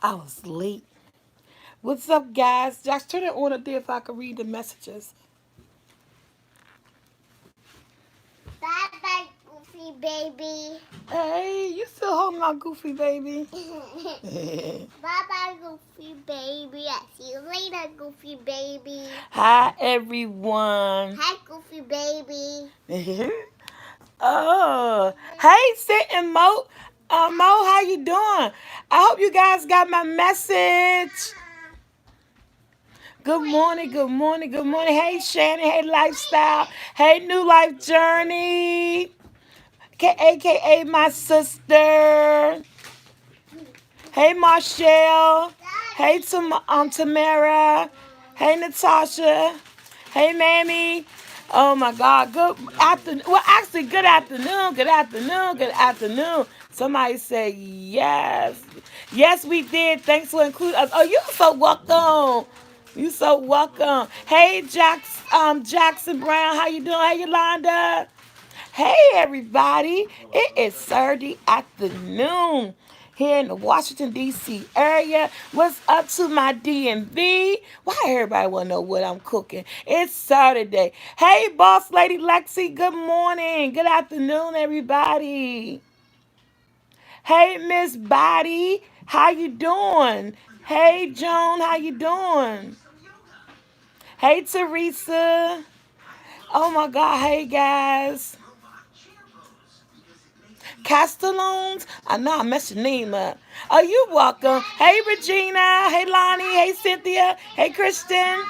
I was late. What's up, guys? Just turn it on up there if I can read the messages. Bye bye, Goofy baby. Hey, you still holding on, Goofy baby? Bye bye, Goofy baby. I see you later, Goofy baby. Hi, everyone. Hi, Goofy baby. Oh, hey, Sit and Mo. Mo, how you doing? I hope you guys got my message. Good morning, good morning, good morning. Hey, Shannon. Hey, Lifestyle. Hey, New Life Journey. AKA my sister. Hey, Marshall. Hey, Tamara. Hey, Natasha. Hey, Mammy. Oh my God. Good afternoon. Well, actually, good afternoon. Good afternoon. Good afternoon. Somebody say yes. Yes, we did. Thanks for including us. Oh, you're so welcome. You so welcome. Hey, Jackson Brown. How you doing? Hey, Yolanda. Hey everybody, it is Saturday afternoon here in the Washington D.C. area. What's up to my DMV? Why everybody want to know what I'm cooking? It's Saturday. Hey boss lady Lexi, good morning. Good afternoon everybody. Hey Miss Body, how you doing? Hey Joan, how you doing? Hey Teresa. Oh my God, hey guys. Castellones. I know I messed your name up. Oh, you welcome. Hey, Regina. Hey, Lonnie. Hey, Cynthia. Hey, Kristen.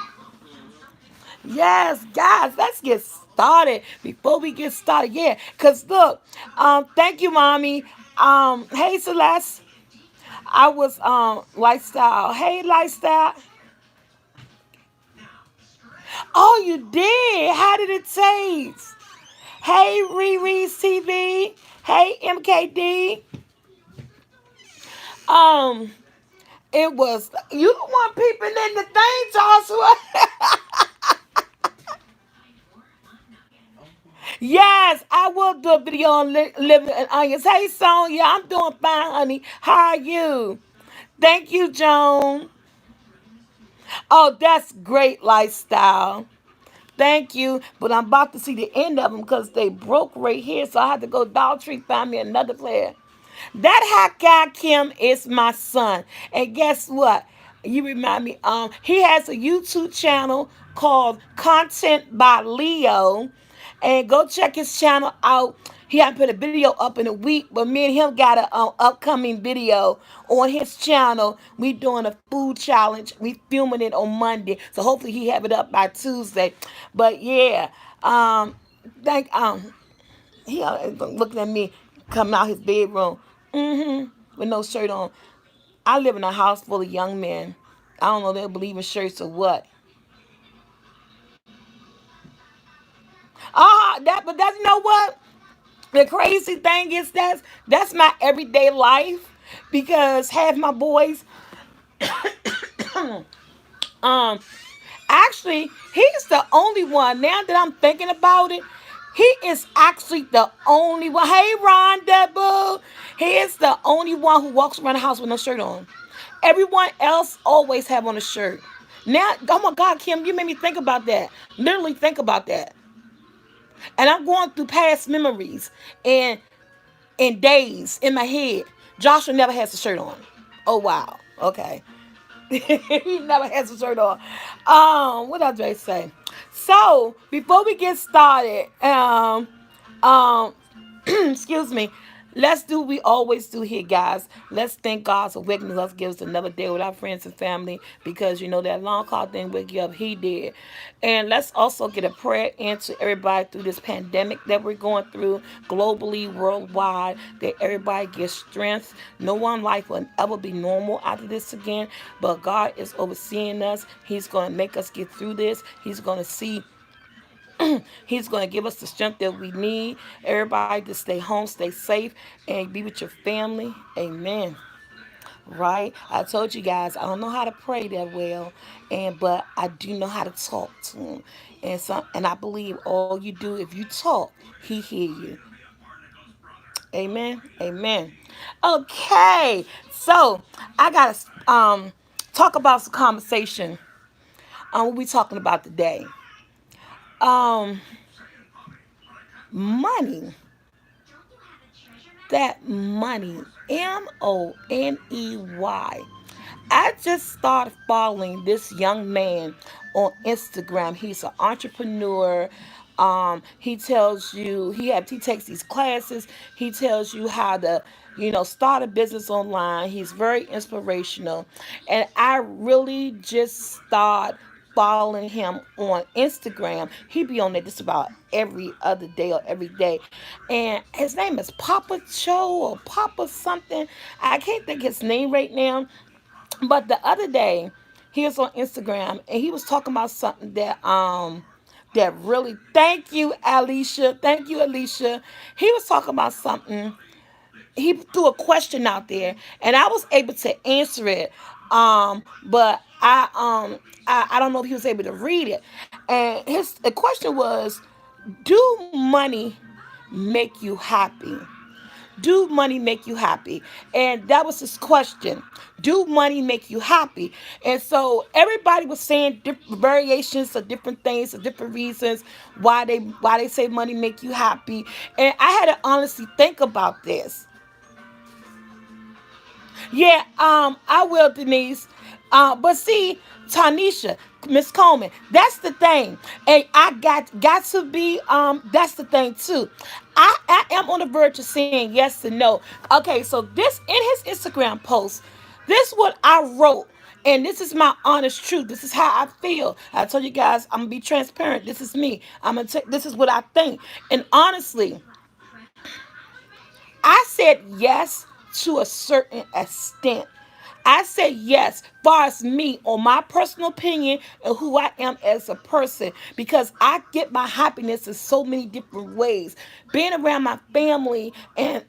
Yes, guys, let's get started. Before we get started, yeah, because look, thank you, Mommy. Hey, Celeste. I was, Lifestyle. Hey, Lifestyle. Oh, you did. How did it taste? Hey, Riri TV. Hey, MKD. Um, It was you the one peeping in the thing, Joshua. Yes, I will do a video on living and onions. Hey, Sonya, I'm doing fine, honey. How are you? Thank you, Joan. Oh, that's great lifestyle. Thank you, but I'm about to see the end of them because they broke right here, so I had to go Dollar Tree find me another player. That hot guy Kim is my son, and guess what? You remind me. He has a YouTube channel called Content by Leo, and go check his channel out. He hasn't put a video up in a week, but me and him got a upcoming video on his channel. We doing a food challenge. We filming it on Monday, so hopefully he have it up by Tuesday. But yeah, thank he looking at me coming out his bedroom, with no shirt on. I live in a house full of young men. I don't know if they believe in shirts or what. But that's you know what? The crazy thing is that's my everyday life because half my boys, um, actually, he's the only one. Now that I'm thinking about it, he is actually the only one. Hey, Rhonda, boo. He is the only one who walks around the house with no shirt on. Everyone else always have on a shirt. Now, oh my God, Kim, you made me think about that. Literally think about that. And I'm going through past memories and days in my head. Joshua never has a shirt on. Oh wow. Okay. He never has a shirt on. What else do I say? So before we get started, um, excuse me. Let's do what we always do here, guys. Let's thank God for waking us up, give us another day with our friends and family, because you know that long call didn't wake you up. He did. And let's also get a prayer into everybody through this pandemic that we're going through globally, worldwide, that everybody gets strength. No one life will ever be normal after this again, but God is overseeing us. He's going to make us get through this. He's going to see He's going to give us the strength that we need. Everybody to stay home, stay safe, and be with your family. Amen. Right? I told you guys I don't know how to pray that well, but I do know how to talk to him. And I believe all you do if you talk, he hear you. Amen. Amen. Okay. So I gotta talk about some conversation on what we talking about today. Um Money. That money. Money. I just started following this young man on Instagram. He's an entrepreneur. He tells you he takes these classes. He tells you how to start a business online. He's very inspirational, and I really just start following him on Instagram. He be on there just about every other day or every day, and his name is Papa Cho or Papa something. I can't think his name right now, but the other day, he was on Instagram and he was talking about something that really, thank you, Alicia. Thank you, Alicia. He was talking about something. He threw a question out there and I was able to answer it. But I don't know if he was able to read it. And his the question was, do money make you happy? Do money make you happy? And that was his question. Do money make you happy? And so everybody was saying different variations of different things, of different reasons why they say money make you happy. And I had to honestly think about this. Yeah, I will, Denise. But see, Tanisha, Miss Coleman, that's the thing. And I got to be that's the thing too. I am on the verge of saying yes and no. Okay, so this in his Instagram post, this what I wrote. And this is my honest truth. This is how I feel. I told you guys I'm gonna be transparent. This is me. This is what I think. And honestly, I said yes to a certain extent. I said yes, far as me, on my personal opinion and who I am as a person, because I get my happiness in so many different ways. Being around my family and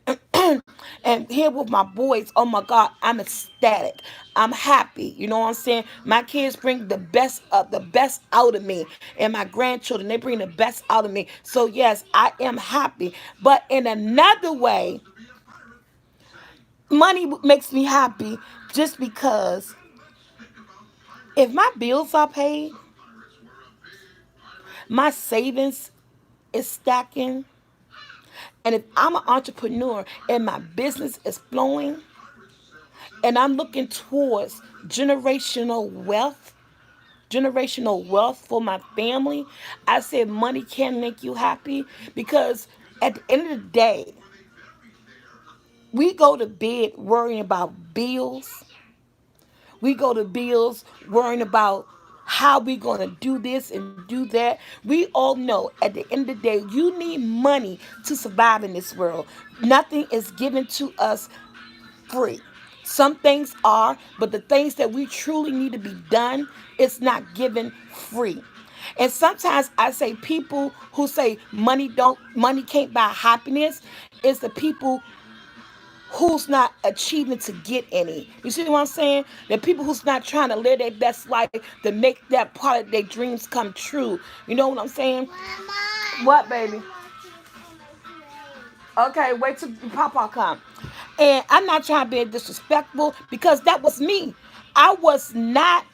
and here with my boys, oh my God, I'm ecstatic. I'm happy. You know what I'm saying? My kids bring the best out of me, and my grandchildren they bring the best out of me. So yes, I am happy. But in another way, money makes me happy just because if my bills are paid, my savings is stacking, and if I'm an entrepreneur and my business is flowing, and I'm looking towards generational wealth for my family, I said money can make you happy because at the end of the day, we go to bed worrying about bills. We go to bills worrying about how we going to do this and do that. We all know at the end of the day, you need money to survive in this world. Nothing is given to us free. Some things are, but the things that we truly need to be done, it's not given free. And sometimes I say people who say money can't buy happiness is the people who's not achieving to get any. You see what I'm saying? The people who's not trying to live their best life to make that part of their dreams come true. You know what I'm saying? Mama, What, I baby? want you for my plate. Okay, wait till Papa come. And I'm not trying to be disrespectful because that was me. I was not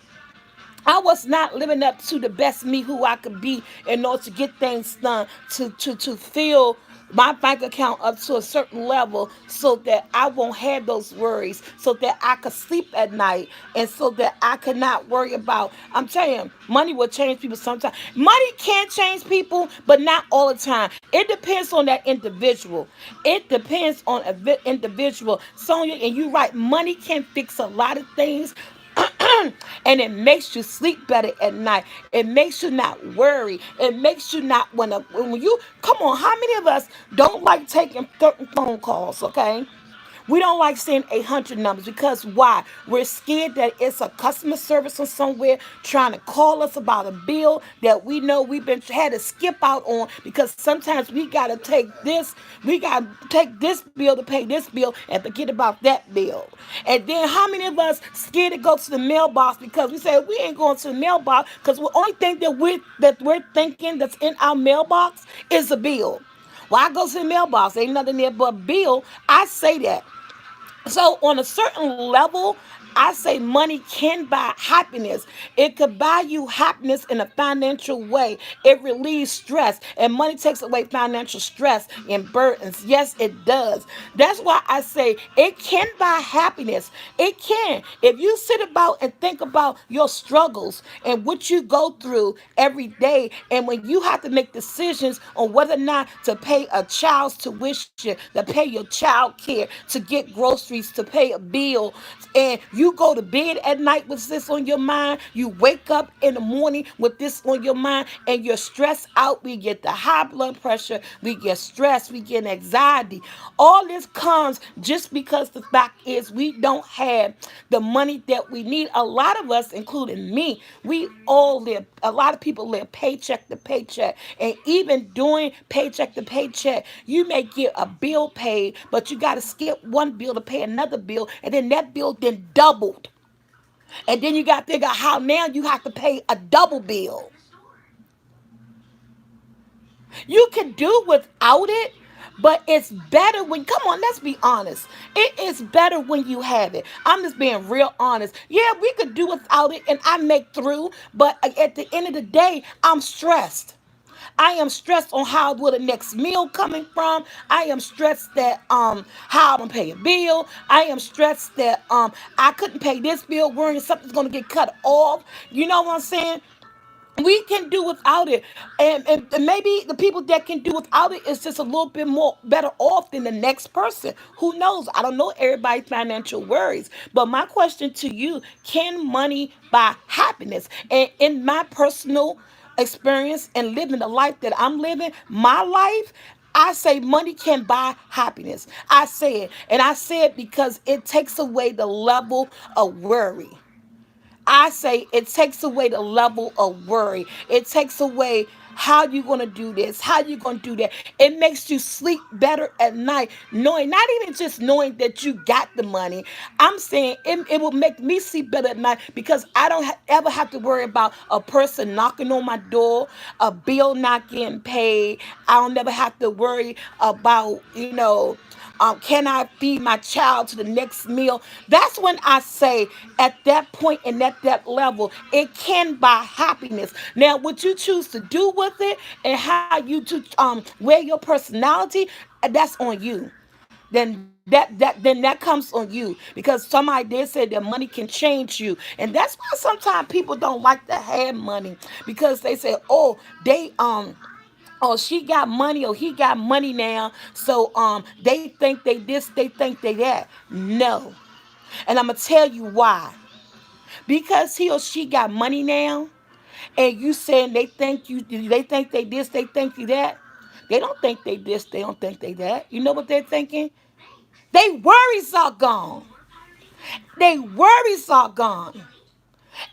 I was not living up to the best me who I could be in order to get things done, to fill my bank account up to a certain level so that I won't have those worries, so that I could sleep at night, and so that I could not worry about. I'm telling you, money will change people sometimes. Money can change people, but not all the time. It depends on that individual. It depends on an individual. Sonia, and you're right, money can fix a lot of things, and it makes you sleep better at night. It makes you not worry. It makes you not when you come on. How many of us don't like taking certain phone calls? Okay, we don't like saying 800 numbers because why? We're scared that it's a customer service or somewhere trying to call us about a bill that we know we've been had to skip out on because sometimes we gotta take this bill to pay this bill and forget about that bill. And then how many of us scared to go to the mailbox because we say we ain't going to the mailbox because the only thing that we're thinking that's in our mailbox is a bill. Well, I go to the mailbox, ain't nothing there but a bill. I say that. So, on a certain level, I say money can buy happiness. It could buy you happiness in a financial way. It relieves stress, and money takes away financial stress and burdens. Yes, it does. That's why I say it can buy happiness. It can. If you sit about and think about your struggles and what you go through every day, and when you have to make decisions on whether or not to pay a child's tuition, to pay your child care, to get groceries, to pay a bill, and you go to bed at night with this on your mind, you wake up in the morning with this on your mind, and you're stressed out. We get the high blood pressure, we get stressed, we get anxiety. All this comes just because the fact is we don't have the money that we need. A lot of us, including me, we all live, a lot of people live paycheck to paycheck. And even doing paycheck to paycheck, you may get a bill paid, but you got to skip one bill to pay another bill, and then that bill then doubled. And then you got to figure out how now you have to pay a double bill. You can do without it, but it's better when, come on, let's be honest. It is better when you have it. I'm just being real honest. Yeah, we could do without it and I make through, but at the end of the day, I'm stressed. I am stressed on how will the next meal coming from. I am stressed that how I'm gonna pay a bill. I am stressed that I couldn't pay this bill, worrying something's gonna get cut off. You know what I'm saying? We can do without it, and maybe the people that can do without it is just a little bit more better off than the next person. Who knows? I don't know everybody's financial worries, but my question to you: can money buy happiness? And in my personal experience and living the life that I'm living, my life, I say money can buy happiness. I say it, and I say it because it takes away the level of worry. I say it takes away the level of worry. It takes away how you gonna do this, how you gonna do that. It makes you sleep better at night, knowing, not even just knowing that you got the money. I'm saying it will make me sleep better at night because I don't ever have to worry about a person knocking on my door, a bill not getting paid. I don't never have to worry about, can I feed my child to the next meal? That's when I say at that point and at that level, it can buy happiness. Now, what you choose to do with it and how you to wear your personality, that's on you. Then that comes on you because somebody did say that money can change you, and that's why sometimes people don't like to have money because they say, oh, oh, she got money or he got money now, so they think they this, they think they that. No. And I'm gonna tell you why. Because he or she got money now, and you saying they think they this, they think you that. They don't think they this, they don't think they that. You know what they're thinking? They worries are gone. They worries are gone.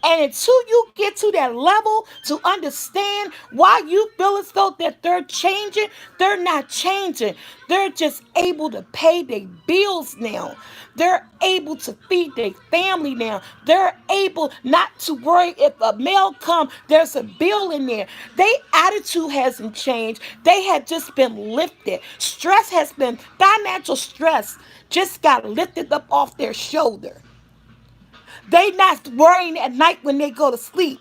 And until you get to that level to understand why you feel as though that they're changing, they're not changing. They're just able to pay their bills now. They're able to feed their family now. They're able not to worry if a mail come, there's a bill in there. Their attitude hasn't changed. They had just been lifted. Stress has been, financial stress just got lifted up off their shoulder. They not worrying at night when they go to sleep.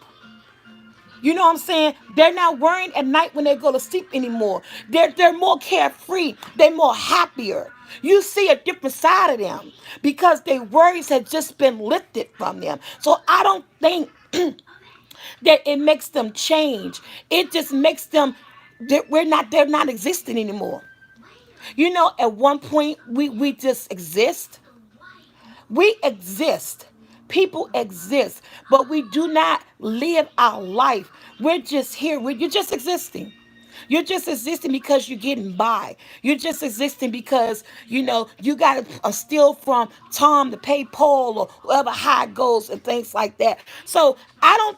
You know what I'm saying? They're not worrying at night when they go to sleep anymore. They're more carefree. They're more happier. You see a different side of them because their worries have just been lifted from them. So I don't think that it makes them change. It just makes them that they're not existing anymore. At one point we just exist. We exist. People exist, but we do not live our life. We're just here. You're just existing. You're just existing because you're getting by. You're just existing because, you got to steal from Tom to pay Paul or whoever high goes and things like that. So I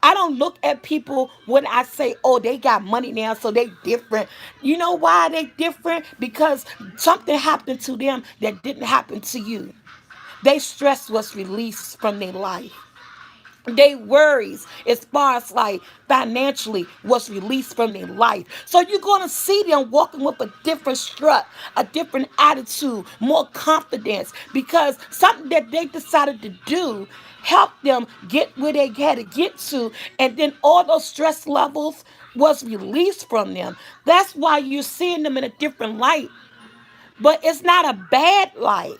don't look at people when I say, oh, they got money now, so they different. You know why they different? Because something happened to them that didn't happen to you. They stress was released from their life. they worries as far as like financially was released from their life. So you're going to see them walking with a different strut, a different attitude, more confidence, because something that they decided to do helped them get where they had to get to, and then all those stress levels was released from them. That's why you're seeing them in a different light. But it's not a bad light.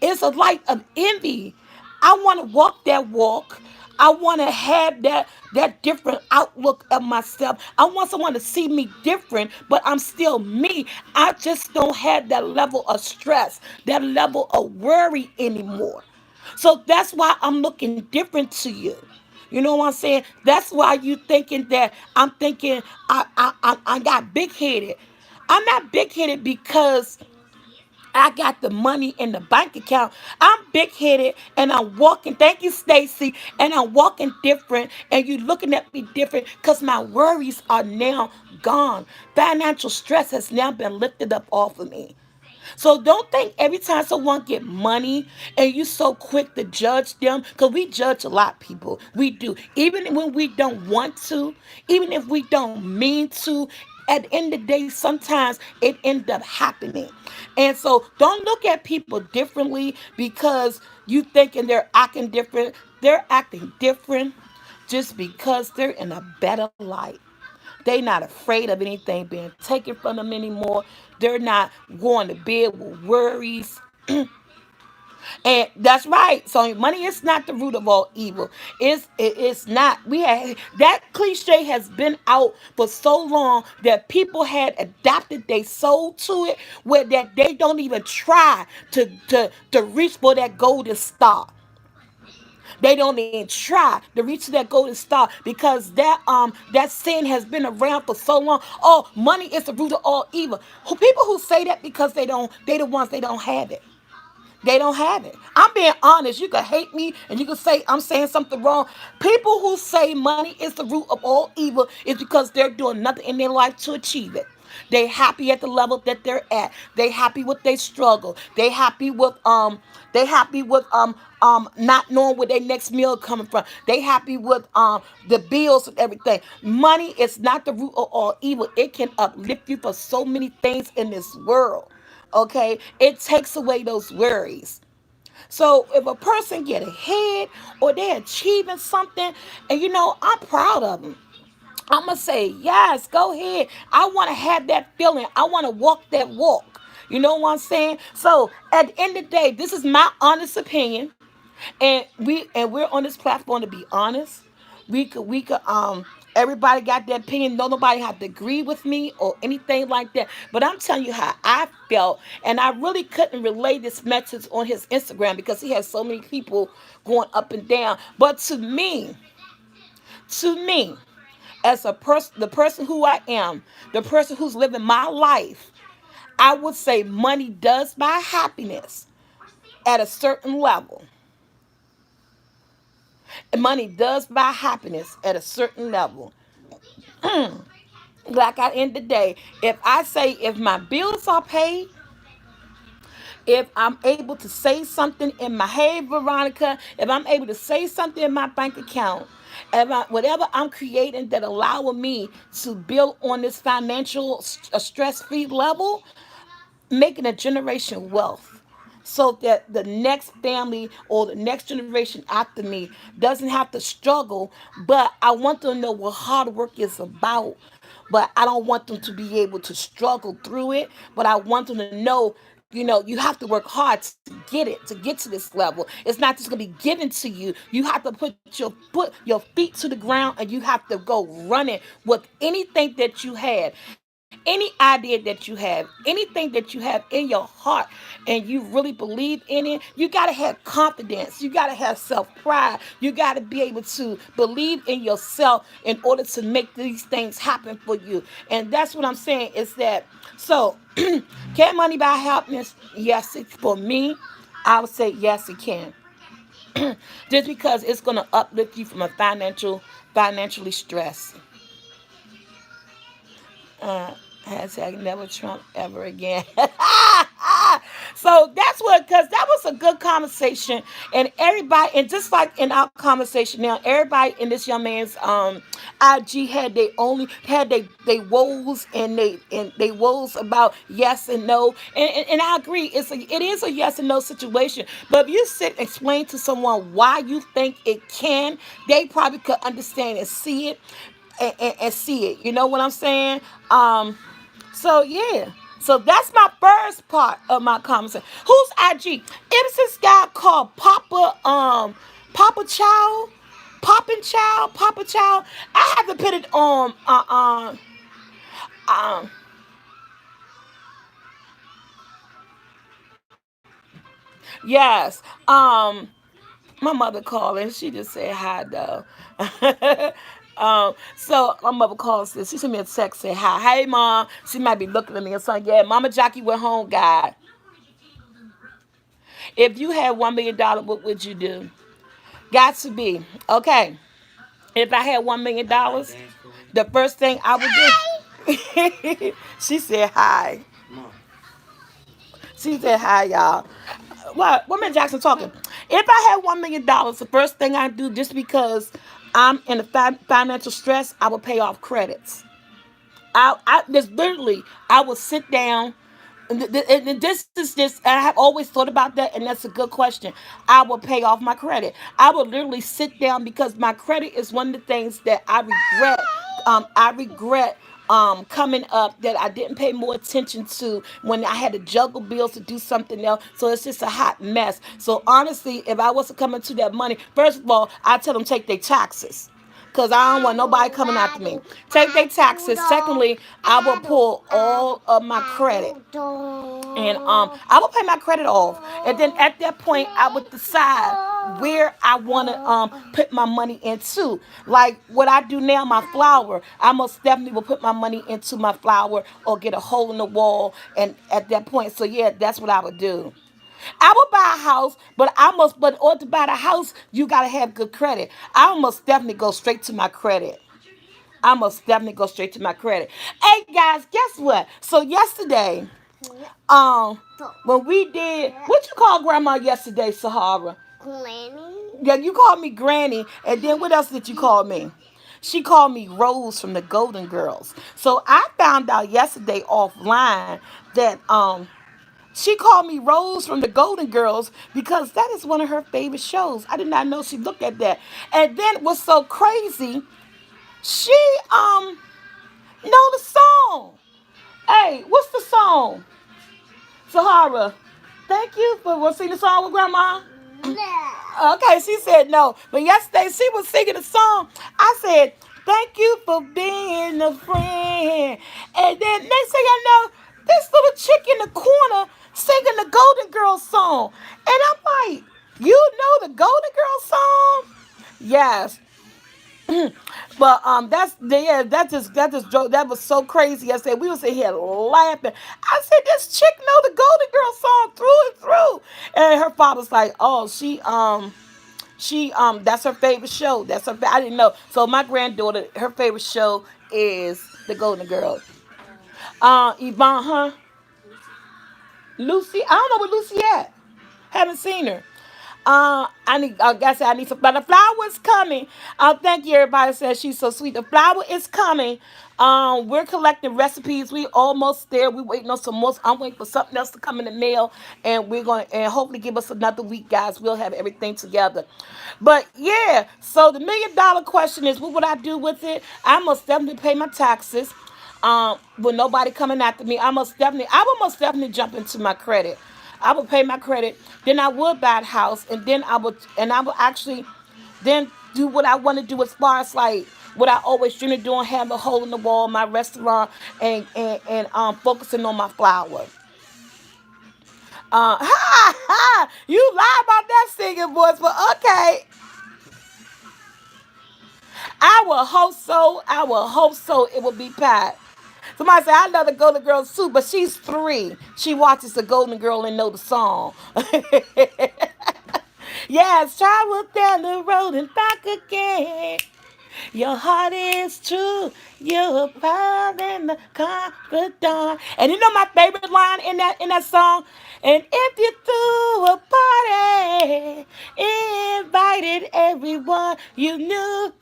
It's a light of envy. I want to walk that walk. I want to have that different outlook of myself. I want someone to see me different, but I'm still me. I just don't have that level of stress, that level of worry anymore. So that's why I'm looking different to you. You know what I'm saying? That's why you thinking that I'm thinking I got big headed. I'm not big headed because I got the money in the bank account. I'm big headed and I'm walking. Thank you, Stacy. And I'm walking different, and you looking at me different because my worries are now gone. Financial stress has now been lifted up off of me. So don't think every time someone get money and you so quick to judge them, because we judge a lot, people. We do. Even when we don't want to, even if we don't mean to, at the end of the day, sometimes it end up happening. And so don't look at people differently because you thinking they're acting different. They're acting different just because they're in a better light. They not afraid of anything being taken from them anymore. They're not going to bed with worries. And that's right. So money is not the root of all evil. It's not. We had that cliche has been out for so long that people had adapted their soul to it, where that they don't even try to reach for that golden star. They don't even try to reach that golden star because that sin has been around for so long. Oh, money is the root of all evil. People who say that because they the ones they don't have it. They don't have it. I'm being honest. You can hate me and you can say I'm saying something wrong. People who say money is the root of all evil is because they're doing nothing in their life to achieve it. They happy at the level that they're at. They happy with their struggle. They happy with not knowing where their next meal coming from. They happy with the bills and everything. Money is not the root of all evil. It can uplift you for so many things in this world. Okay? It takes away those worries. So if a person get ahead or they're achieving something, and I'm proud of them. I'm gonna say yes, go ahead. I want to have that feeling. I want to walk that walk. You know what I'm saying? So at the end of the day, this is my honest opinion, and we're on this platform to be honest. We could everybody got their opinion. No, nobody have to agree with me or anything like that. But I'm telling you how I felt, and I really couldn't relay this message on his Instagram because he has so many people going up and down. But to me, as a person, the person who I am, the person who's living my life, I would say money does buy happiness at a certain level. Money does buy happiness at a certain level. Like at the end of the day, if my bills are paid, if I'm able to say something in my, hey Veronica, if I'm able to say something in my bank account, whatever I'm creating that allowing me to build on this financial stress-free level, making a generation wealth so that the next family or the next generation after me doesn't have to struggle. But I want them to know what hard work is about. But I don't want them to be able to struggle through it. But I want them to know, you have to work hard to get it, to get to this level. It's not just gonna be given to you. You have to put your feet to the ground, and you have to go running with anything that you have, any idea that you have, anything that you have in your heart, and you really believe in it. You got to have confidence. You got to have self-pride. You got to be able to believe in yourself in order to make these things happen for you. And that's what I'm saying is that, so can money buy happiness? Yes, it's for me. I would say yes, it can. Just because it's going to uplift you from a financially stressed. Uh, Hashtag never Trump ever again. So that's what, because that was a good conversation, and everybody, and just like in our conversation now, everybody in this young man's IG had they woes, and they woes about yes and no, and I agree, it is a yes and no situation. But if you sit and explain to someone why you think it can, they probably could understand and see it, and see it. You know what I'm saying? So yeah. So that's my first part of my conversation. Who's IG? It's this guy called Papa Chow. Papa Chow. I have to put it on um yes. My mother calling. She just said hi though. So my mother calls this. She sent me a text, say hi. Hey mom. She might be looking at me or something. Yeah, Mama Jackie went home, guy. If you had $1 million, what would you do? Got to be. Okay. If I had $1 million, the first thing I would do. She said hi. She said hi, y'all. What man Jackson talking? If I had $1 million, the first thing I do, just because I'm in a financial stress, I would pay off credits. I just literally, I will sit down. And this is just, I have always thought about that, and that's a good question. I will pay off my credit. I will literally sit down, because my credit is one of the things that I regret. I regret coming up, that I didn't pay more attention to when I had to juggle bills to do something else. So it's just a hot mess. So honestly, if I was to come into that money, first of all, I tell them take their taxes, because I don't want nobody coming after me. Take their taxes. Secondly, I will pull all of my credit, and I will pay my credit off. And then at that point, I would decide where I want to put my money into. Like what I do now, my flower. I most definitely will put my money into my flower, or get a hole in the wall. And at that point, so yeah, that's what I would do. I would buy a house, but in order to buy the house, you gotta have good credit. I almost definitely go straight to my credit. I must definitely go straight to my credit. Hey guys, guess what? So yesterday, um, when we did, what you call grandma yesterday, Sahara? Granny. Yeah, you called me Granny, and then what else did you call me? She called me Rose from the Golden Girls. So I found out yesterday offline that she called me Rose from the Golden Girls, because that is one of her favorite shows. I did not know she looked at that. And then what's so crazy, she know the song. Hey, what's the song? Sahara. Thank you for singing the song with grandma. No. Okay, she said no. But yesterday she was singing the song. I said, thank you for being a friend. And then next thing I know, this little chick in the corner singing the Golden Girls song. And I'm like, you know the Golden Girls song? Yes. But that's yeah, that was so crazy. I said we was in here laughing. I said this chick know the Golden Girl song through and through. And her father's like, oh, she that's her favorite show. I didn't know. So my granddaughter, her favorite show is the Golden Girls. Yvonne, huh? Lucy, I don't know where Lucy at. Haven't seen her. I need. Like I said, I need some. But the flower is coming. Thank you. Everybody says she's so sweet. The flower is coming. We're collecting recipes. We almost there. We waiting on some more. I'm waiting for something else to come in the mail, and we're going to and hopefully give us another week, guys. We'll have everything together. But yeah. So the $1 million question is, what would I do with it? I must definitely pay my taxes. With nobody coming after me, I would most definitely jump into my credit. I would pay my credit, then I would buy a house, and then I would actually then do what I want to do, as far as like what I always dream of doing, have a hole in the wall, my restaurant, and focusing on my flower. Ha ha! You lie about that singing voice, but okay. I will hope so. I will hope so. It will be Pat. Somebody say I love the Golden Girls too, but she's 3. She watches the Golden Girl and know the song. Yes, travel down the road and back again. Your heart is true. You're proud and the confidant. And you know my favorite line in that song? And if you threw a party, invited everyone you knew,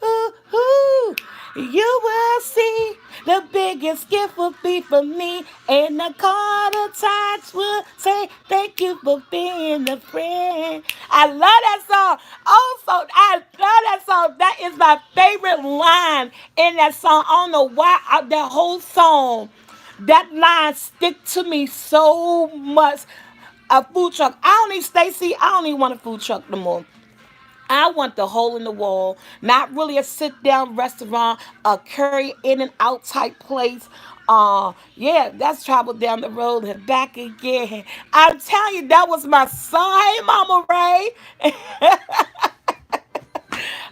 you will see the biggest gift will be for me. And the card of times will say thank you for being a friend. I love that song. Also, I love that song. That is my favorite line in that song. I don't know why that whole song, that line stick to me so much. A food truck. I don't need Stacy. I don't even want a food truck no more. I want the hole in the wall, not really a sit down restaurant, a carry in and out type place. Yeah, that's travel down the road and back again. I'm telling you, that was my son. Hey, Mama Ray.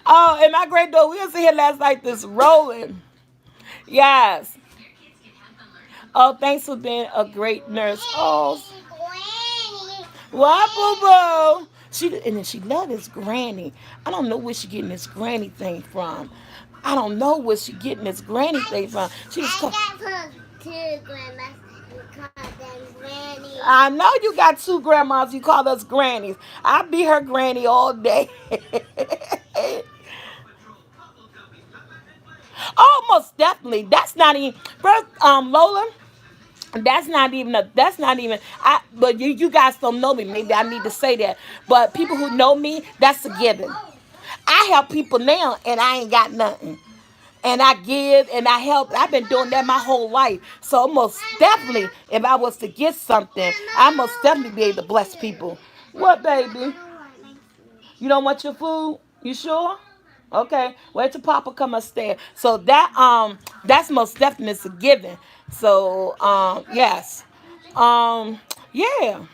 Oh, and my great daughter, we was here last night, this rolling. Yes. Oh, thanks for being a great nurse. Oh, what, boo boo? And then she love this granny. I don't know where she getting this granny thing from. I don't know where she getting this granny thing from. She just called. I got two grandmas and call them granny. I know you got two grandmas. You call us grannies. I be her granny all day. Oh, most definitely. That's not even first. Lola. That's not even I but you guys don't know me. Maybe I need to say that. But people who know me, that's a given. I help people now and I ain't got nothing. And I give and I help. I've been doing that my whole life. So most definitely, if I was to get something, I must definitely be able to bless people. What, baby? You don't want your food? You sure? Okay. Wait till Papa come upstairs. So that's most definitely is a given. So yes. Yeah.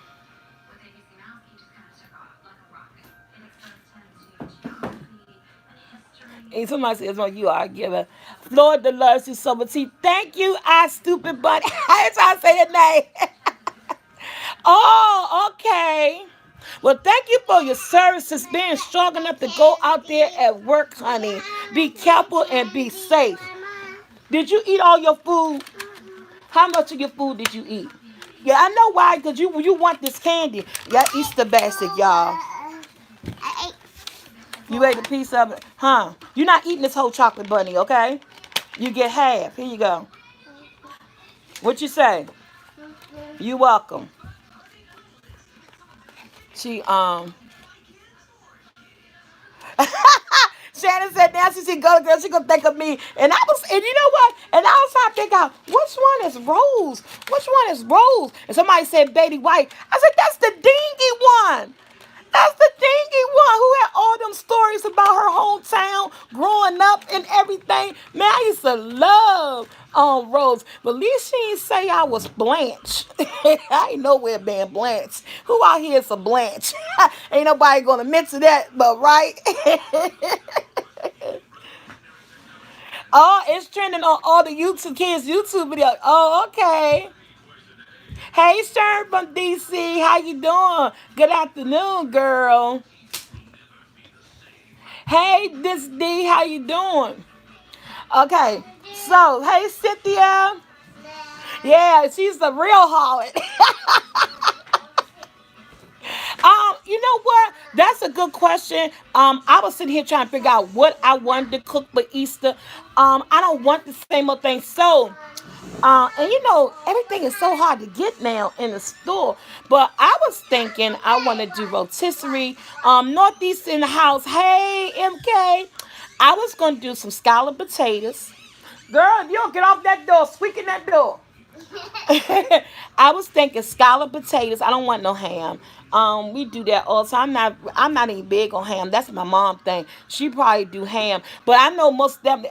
And somebody says, well, you are a giver. Lord, the loves you so much. Thank you, I stupid bunny. I ain't trying to say the name. Oh, okay. Well, thank you for your services, being strong enough to go out there at work, honey. Be careful and be safe. Did you eat all your food? How much of your food did you eat? Yeah, I know why, because you want this candy. Yeah, Easter basket, y'all. I ate You ate a piece of it? Huh? You're not eating this whole chocolate bunny, okay? You get half. Here you go. What you say? You welcome. She Shannon said now she see go girl, she gonna think of me. And you know what? And I was trying to figure out which one is Rose? Which one is Rose? And somebody said Betty White. I said, that's the dingy one. That's the dingy one who had all them stories about her hometown growing up and everything. Man, I used to love Rose. But at least she didn't say I was Blanche. I ain't nowhere being Blanche. Who out here is a Blanche? Ain't nobody gonna admit to that, but right? Oh, it's trending on all the YouTube kids' YouTube videos. Oh, okay. Hey, Stern from DC, how you doing? Good afternoon, girl. Hey, this D, how you doing? Okay, so hey, Cynthia. Yeah, she's the real harlot. You know what? That's a good question. I was sitting here trying to figure out what I wanted to cook for Easter. I don't want the same old thing. So, and you know, everything is so hard to get now in the store. But I was thinking I want to do rotisserie. Northeast in the house. Hey, MK. I was gonna do some scalloped potatoes. Girl, if you don't get off that door, squeak in that door. I was thinking scalloped potatoes. I don't want no ham. We do that all the time. I'm not even big on ham. That's my mom thing. She probably do ham. But I know most definitely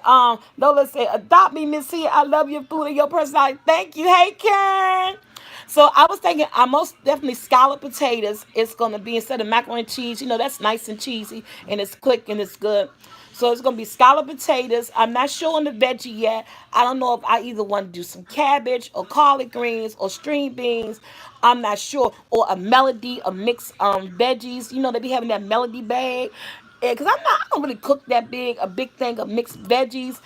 Lola said, adopt me, Miss C. I love your food and your personality. Thank you. Hey Karen. So I was thinking I most definitely scalloped potatoes. It's gonna be instead of macaroni and cheese, that's nice and cheesy and it's quick and it's good. So it's gonna be scalloped potatoes. I'm not sure on the veggie yet. I don't know if I either want to do some cabbage or collard greens or string beans. I'm not sure. Or a melody, a mixed veggies. They be having that melody bag. Because I don't really cook that a big thing of mixed veggies.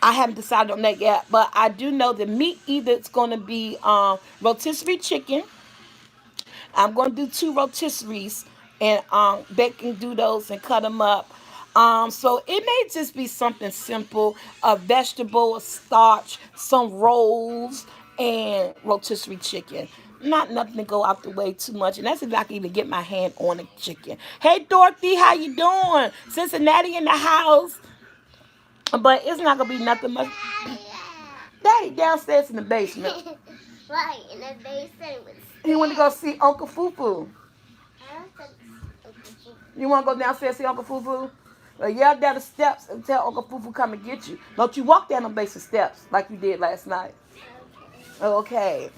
I haven't decided on that yet, but I do know the meat either it's going to be rotisserie chicken. I'm going to do two rotisseries and bacon do those and cut them up. So it may just be something simple: a vegetable, a starch, some rolls, and rotisserie chicken. Not nothing to go out the way too much, and that's if I can even get my hand on the chicken. Hey Dorothy, how you doing? Cincinnati in the house, but it's not gonna be nothing much. Daddy downstairs in the basement. Right, in the basement with He went to go see Uncle Fufu. You want to go downstairs and see Uncle Fufu? Well, yell down the steps and tell Uncle Fufu come and get you. Don't you walk down the basement steps like you did last night. Okay.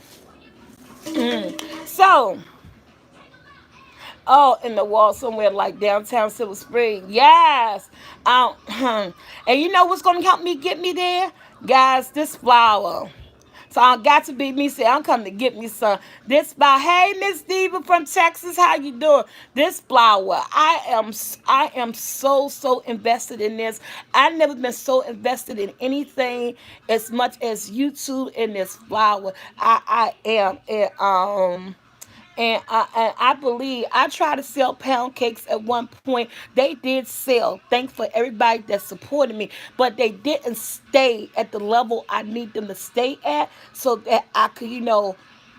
So, oh, in the wall somewhere like downtown Silver Spring. Yes. And you know what's going to help me get me there? Guys, this flower. So I got to be me. Say I'm coming to get me some. This flower. Hey, Miss Diva from Texas, how you doing? This flower. I am so invested in this. I've never been so invested in anything as much as YouTube in this flower. I am. And I believe I tried to sell pound cakes at one point. They did sell. Thanks for everybody that supported me, but they didn't stay at the level I need them to stay at, so that I could,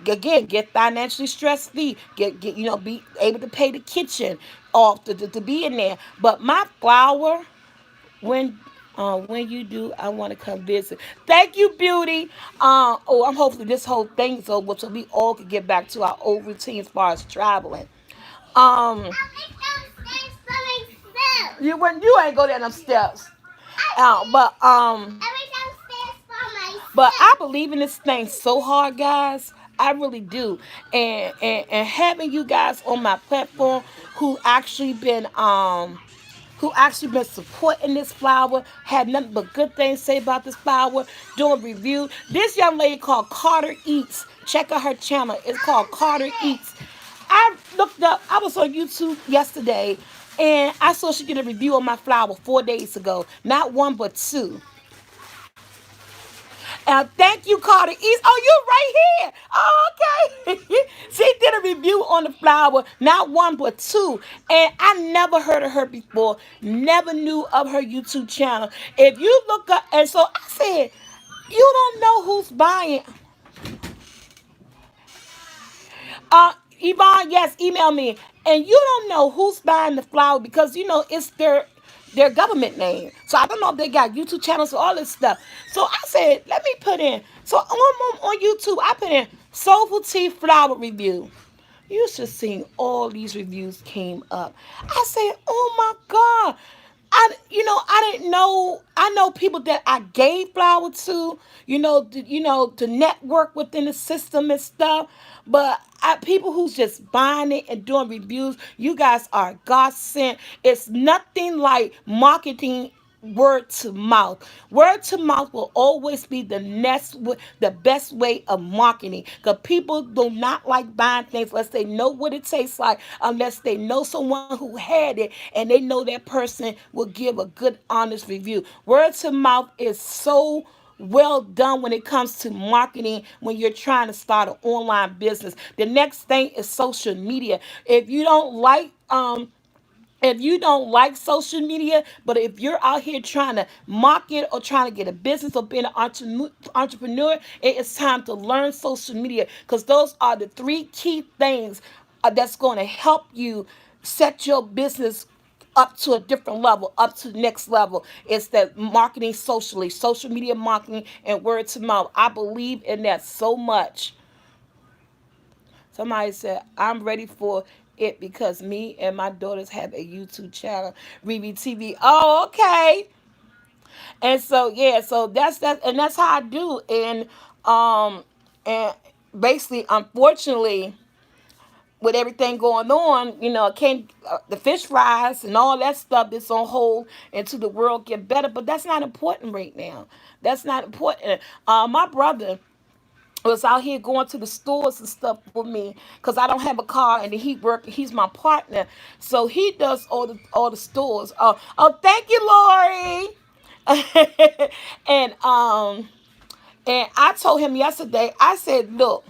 again, get financially stress free, get be able to pay the kitchen off to be in there. But my flour, when you do, I want to come visit. Thank you, Beauty. I'm hopefully this whole thing is over so we all can get back to our old routine as far as traveling. Um, you ain't go down them steps. But I believe in this thing so hard, guys. I really do. And having you guys on my platform who actually been supporting this flower, had nothing but good things to say about this flower, doing review. This young lady called Carter Eats. Check out her channel. It's called Carter Eats. I looked up, I was on YouTube yesterday, and I saw she did a review on my flower 4 days ago. Not one, but two. Thank you, Carter East. Oh, you right here. Oh, okay. She did a review on the flower, not one but two. And I never heard of her before. Never knew of her YouTube channel. If you look up, and so I said, you don't know who's buying. Yvonne, yes, email me. And you don't know who's buying the flower because it's their government name. So I don't know if they got YouTube channels or all this stuff. So I said, let me put in. So on YouTube, I put in SoulfulT flower review. You should see all these reviews came up. I said, oh my God. I didn't know. I know people that I gave flour to, to network within the system and stuff. But people who's just buying it and doing reviews, you guys are God sent. It's nothing like marketing word to mouth. Word to mouth will always be the best way of marketing. Because people do not like buying things unless they know what it tastes like, unless they know someone who had it and they know that person will give a good, honest review. Word to mouth is so well done when it comes to marketing when you're trying to start an online business. The next thing is social media. If you don't like social media, but if you're out here trying to market or trying to get a business or being an entrepreneur, it is time to learn social media because those are the three key things that's going to help you set your business up to a different level, up to the next level. It's that marketing socially, social media marketing, and word to mouth. I believe in that so much. Somebody said, I'm ready for it because me and my daughters have a YouTube channel, Revy TV. Oh, okay. And so, yeah, so that's how I do. And basically, unfortunately, with everything going on, I can't, the fish fries and all that stuff that's on hold until the world get better. But that's not important right now. That's not important. My brother, was out here going to the stores and stuff with me because I don't have a car, and he work. He's my partner, so he does all the stores. Thank you, Lori. and and I told him yesterday. I said, look.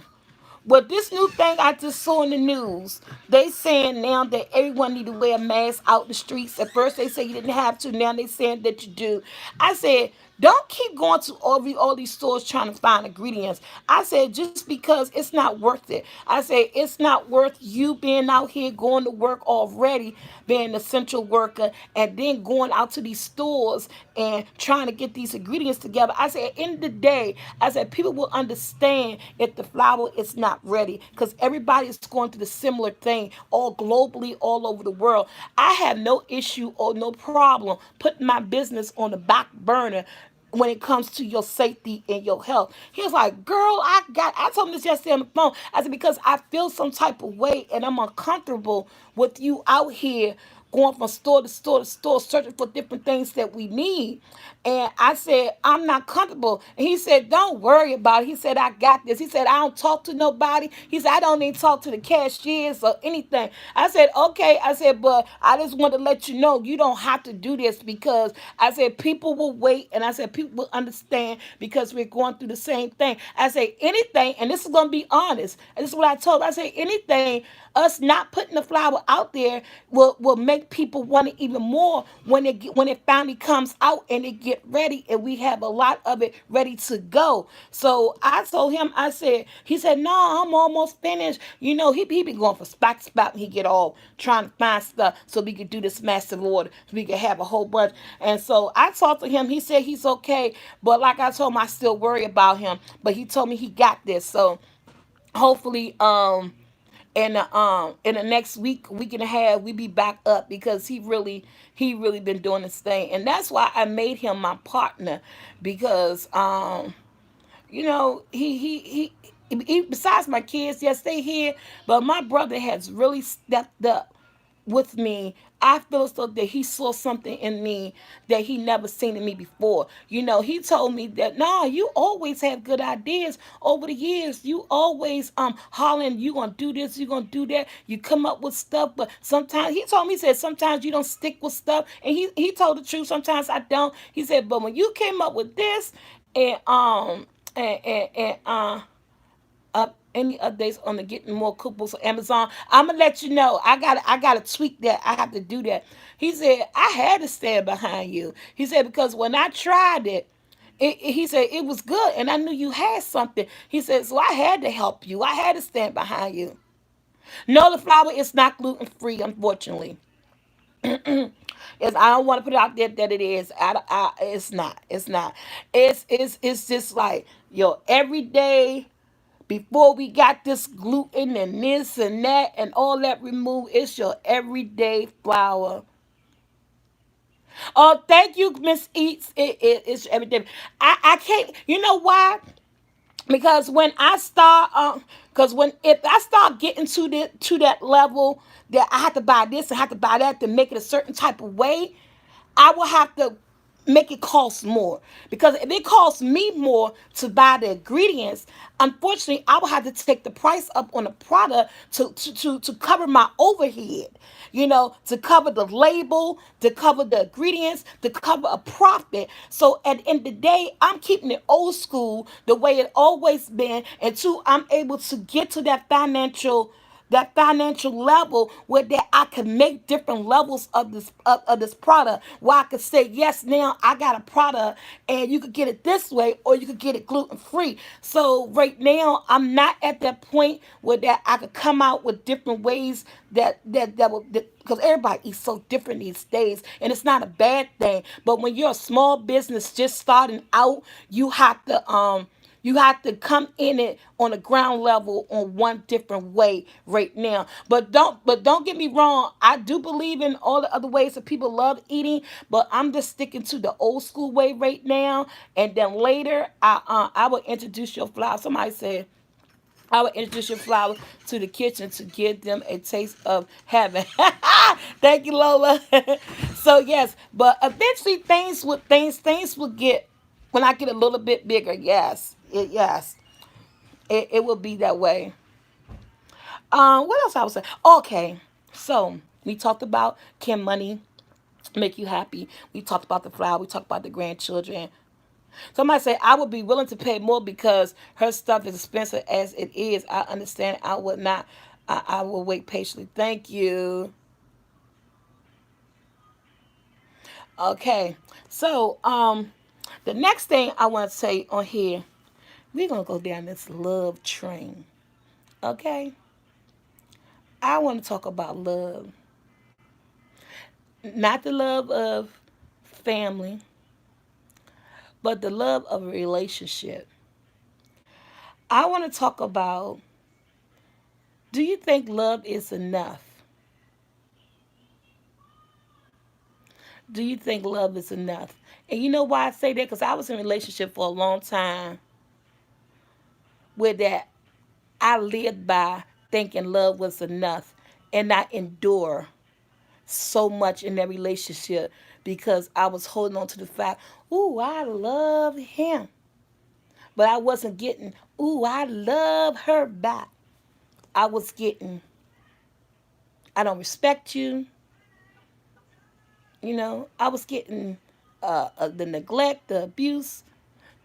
Well, this new thing I just saw in the news, they saying now that everyone need to wear a mask out the streets. At first they say you didn't have to. Now they saying that you do. I said, don't keep going to all these stores trying to find ingredients. I said, just because it's not worth it. I said, it's not worth you being out here going to work already, being an essential worker, and then going out to these stores and trying to get these ingredients together. I said, at the end of the day, I said, people will understand if the flour is not ready because everybody is going through the similar thing all globally, all over the world. I have no issue or no problem putting my business on the back burner when it comes to your safety and your health. He was like, girl, I told him this yesterday on the phone. I said, because I feel some type of way and I'm uncomfortable with you out here going from store to store to store, searching for different things that we need. And I said, I'm not comfortable. And he said, don't worry about it. He said, I got this. He said, I don't talk to nobody. He said, I don't even talk to the cashiers or anything. I said, okay. I said, but I just want to let you know you don't have to do this because I said, people will wait. And I said, people will understand because we're going through the same thing. I say anything, and this is going to be honest. And this is what I told him. I say anything, us not putting the flower out there will make people want it even more when it finally comes out and it get ready and we have a lot of it ready to go. So I told him, I said, he said, no, I'm almost finished. You know, he be going for spot to spot and he get all trying to find stuff so we could do this massive order, so we could have a whole bunch. And so I talked to him. He said he's okay, but like I told him, I still worry about him. But he told me he got this. So hopefully, in the next week and a half, we be back up because he really been doing this thing, and that's why I made him my partner because besides my kids, yes, they here, but my brother has really stepped up with me. I feel as though that he saw something in me that he never seen in me before. He told me that, nah, you always have good ideas over the years. You always hollering, you gonna do this, you gonna do that. You come up with stuff, but sometimes he told me, he said sometimes you don't stick with stuff, and he told the truth. Sometimes I don't. He said, but when you came up with this, and up any updates on the getting more coupons on Amazon. I'm gonna let you know. I gotta tweak that. I have to do that. He said I had to stand behind you. He said because when I tried it, he said it was good and I knew you had something. He said so I had to help you. I had to stand behind you. No, the flour is not gluten free, unfortunately. I don't want to put it out there that it is. It's not. It's not. It's just like your everyday before we got this gluten and this and that and all that removed. It's your everyday flour. Oh, thank you, Miss Eats. It's everyday. I can't. You know why? Because when I start, because when if I start getting to that level that I have to buy this and have to buy that to make it a certain type of way, I will have to make it cost more. Because if it costs me more to buy the ingredients, unfortunately, I will have to take the price up on the product to cover my overhead. To cover the label, to cover the ingredients, to cover a profit. So at the end of the day, I'm keeping it old school the way it always been until I'm able to get to that financial level where that I can make different levels of this product where I could say yes, now I got a product and you could get it this way or you could get it gluten free. So right now I'm not at that point where that I could come out with different ways that will, because everybody eats so different these days and it's not a bad thing, but when you're a small business just starting out, you have to come in it on a ground level on one different way right now. But don't get me wrong. I do believe in all the other ways that people love eating, but I'm just sticking to the old school way right now. And then later, I will introduce your flour. Somebody said I would introduce your flour to the kitchen to give them a taste of heaven. Thank you, Lola. So yes, but eventually things will get when I get a little bit bigger. Yes, yes. It will be that way. What else I was saying? Okay, so we talked about can money make you happy. We talked about the flower. We talked about the grandchildren. Somebody say I would be willing to pay more because her stuff is expensive as it is. I understand. I would not. I will wait patiently. Thank you. Okay. So the next thing I want to say on here, we're gonna go down this love train. Okay. I want to talk about love, not the love of family, but the love of a relationship. I want to talk about, do you think love is enough? Do you think love is enough? And you know why I say that? Because I was in a relationship for a long time where that I lived by thinking love was enough, and I endure so much in that relationship because I was holding on to the fact, ooh, I love him. But I wasn't getting, ooh, I love her back. I was getting, I don't respect you. I was getting the neglect, the abuse,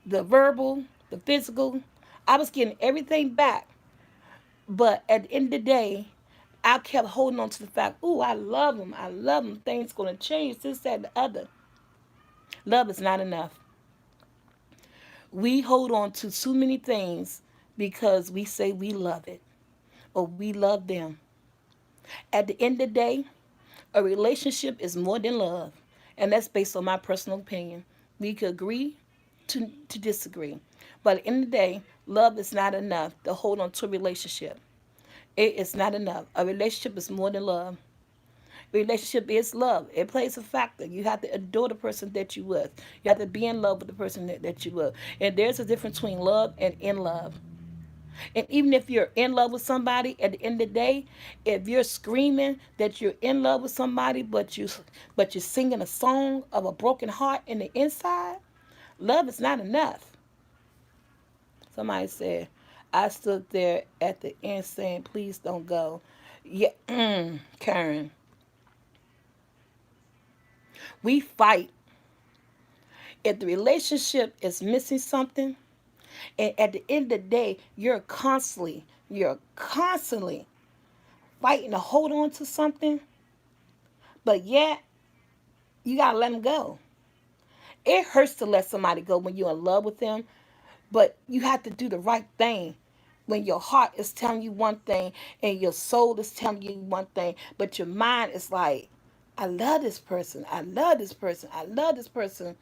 the verbal, the physical. I was getting everything back. But at the end of the day, I kept holding on to the fact, ooh, I love him. I love him. Things going to change, this, that, and the other. Love is not enough. We hold on to too many things because we say we love it or we love them. At the end of the day, a relationship is more than love. And that's based on my personal opinion. We could agree to disagree. But at the end of the day, love is not enough to hold on to a relationship. It is not enough. A relationship is more than love. A relationship is love. It plays a factor. You have to adore the person that you with. You have to be in love with the person that you with. And there's a difference between love and in love. And even if you're in love with somebody, at the end of the day, if you're screaming that you're in love with somebody, but you're singing a song of a broken heart in the inside, love is not enough. Somebody said, I stood there at the end saying, please don't go. Yeah, Karen, we fight. If the relationship is missing something, and at the end of the day, you're constantly fighting to hold on to something, but yet you gotta let them go. It hurts to let somebody go when you're in love with them, but you have to do the right thing. When your heart is telling you one thing and your soul is telling you one thing, but your mind is like, I love this person, I love this person, I love this person,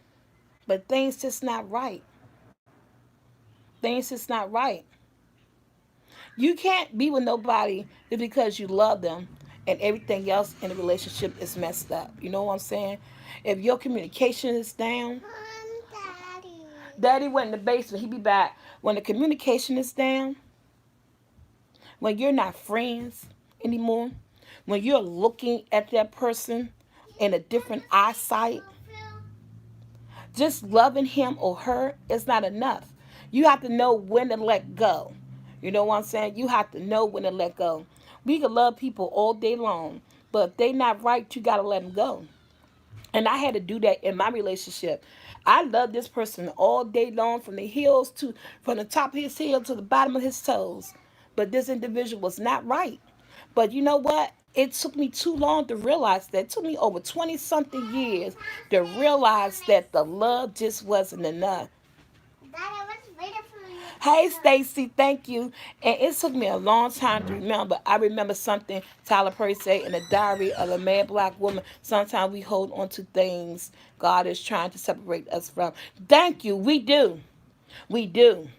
but things just not right. Things just not right. You can't be with nobody just because you love them and everything else in the relationship is messed up. You know what I'm saying? If your communication is down, Daddy. Daddy went in the basement, he be back. When the communication is down, when you're not friends anymore, when you're looking at that person in a different eyesight, just loving him or her is not enough. You have to know when to let go. You know what I'm saying? You have to know when to let go. We can love people all day long, but if they not right, you got to let them go. And I had to do that in my relationship. I love this person all day long, from the top of his heel to the bottom of his toes. But this individual was not right. But you know what? It took me too long to realize that. It took me over 20 something years to realize that the love just wasn't enough. Daddy, I was waiting for you. Hey, Stacy, thank you. And it took me a long time to remember. I remember something Tyler Perry said in the diary of a mad black woman. Sometimes we hold on to things God is trying to separate us from. Thank you. We do. We do.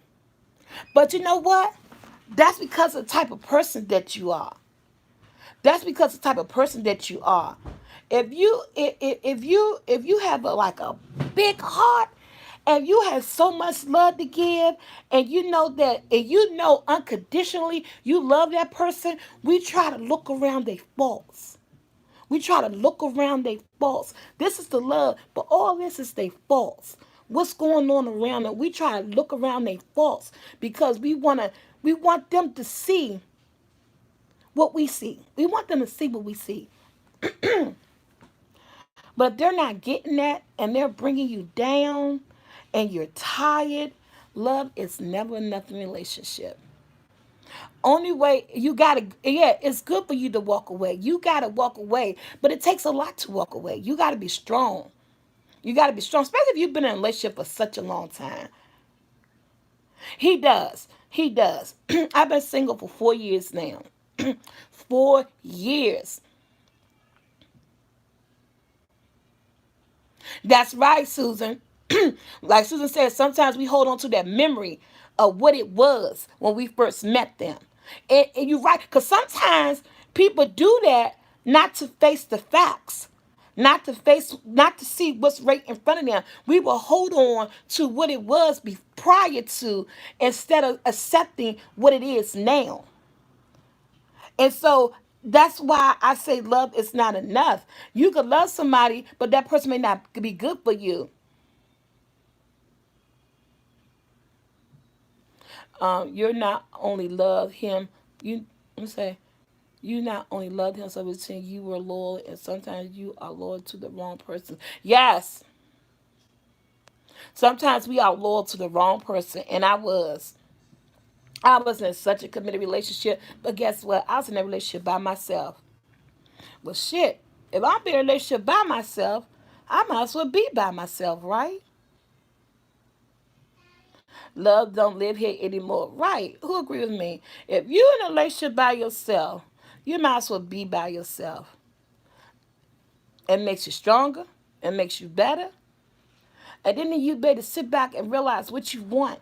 But you know what? That's because of the type of person that you are. That's because of the type of person that you are. If you have like a big heart and you have so much love to give, and you know that, and you know unconditionally you love that person, we try to look around their faults. We try to look around their faults. This is the love, but all this is their faults. What's going on around them? We try to look around their faults because we want to. We want them to see what we see. We want them to see what we see. But if they're not getting that and they're bringing you down and you're tired, love is never enough in a relationship. Only way you gotta, yeah, it's good for you to walk away. You gotta walk away, but it takes a lot to walk away. You gotta be strong. You gotta be strong, especially if you've been in a relationship for such a long time. He does. He does. I've been single for 4 years now. 4 years. That's right, Susan. Like Susan said, sometimes we hold on to that memory of what it was when we first met them. And you're right, because sometimes people do that not to face the facts, not to see what's right in front of them. We will hold on to what it was prior to instead of accepting what it is now. And so that's why I say love is not enough. You could love somebody, but that person may not be good for you. You're not only love him. You let me say you not only loved him, so it's saying you were loyal, and sometimes you are loyal to the wrong person. Yes, sometimes we are loyal to the wrong person, and I was. I was in such a committed relationship, but guess what? I was in a relationship by myself. Well, shit. If I'm in a relationship by myself, I might as well be by myself, right? Love don't live here anymore. Right. Who agree with me? If you're in a relationship by yourself, you might as well be by yourself. It makes you stronger. It makes you better. And then you better sit back and realize what you want.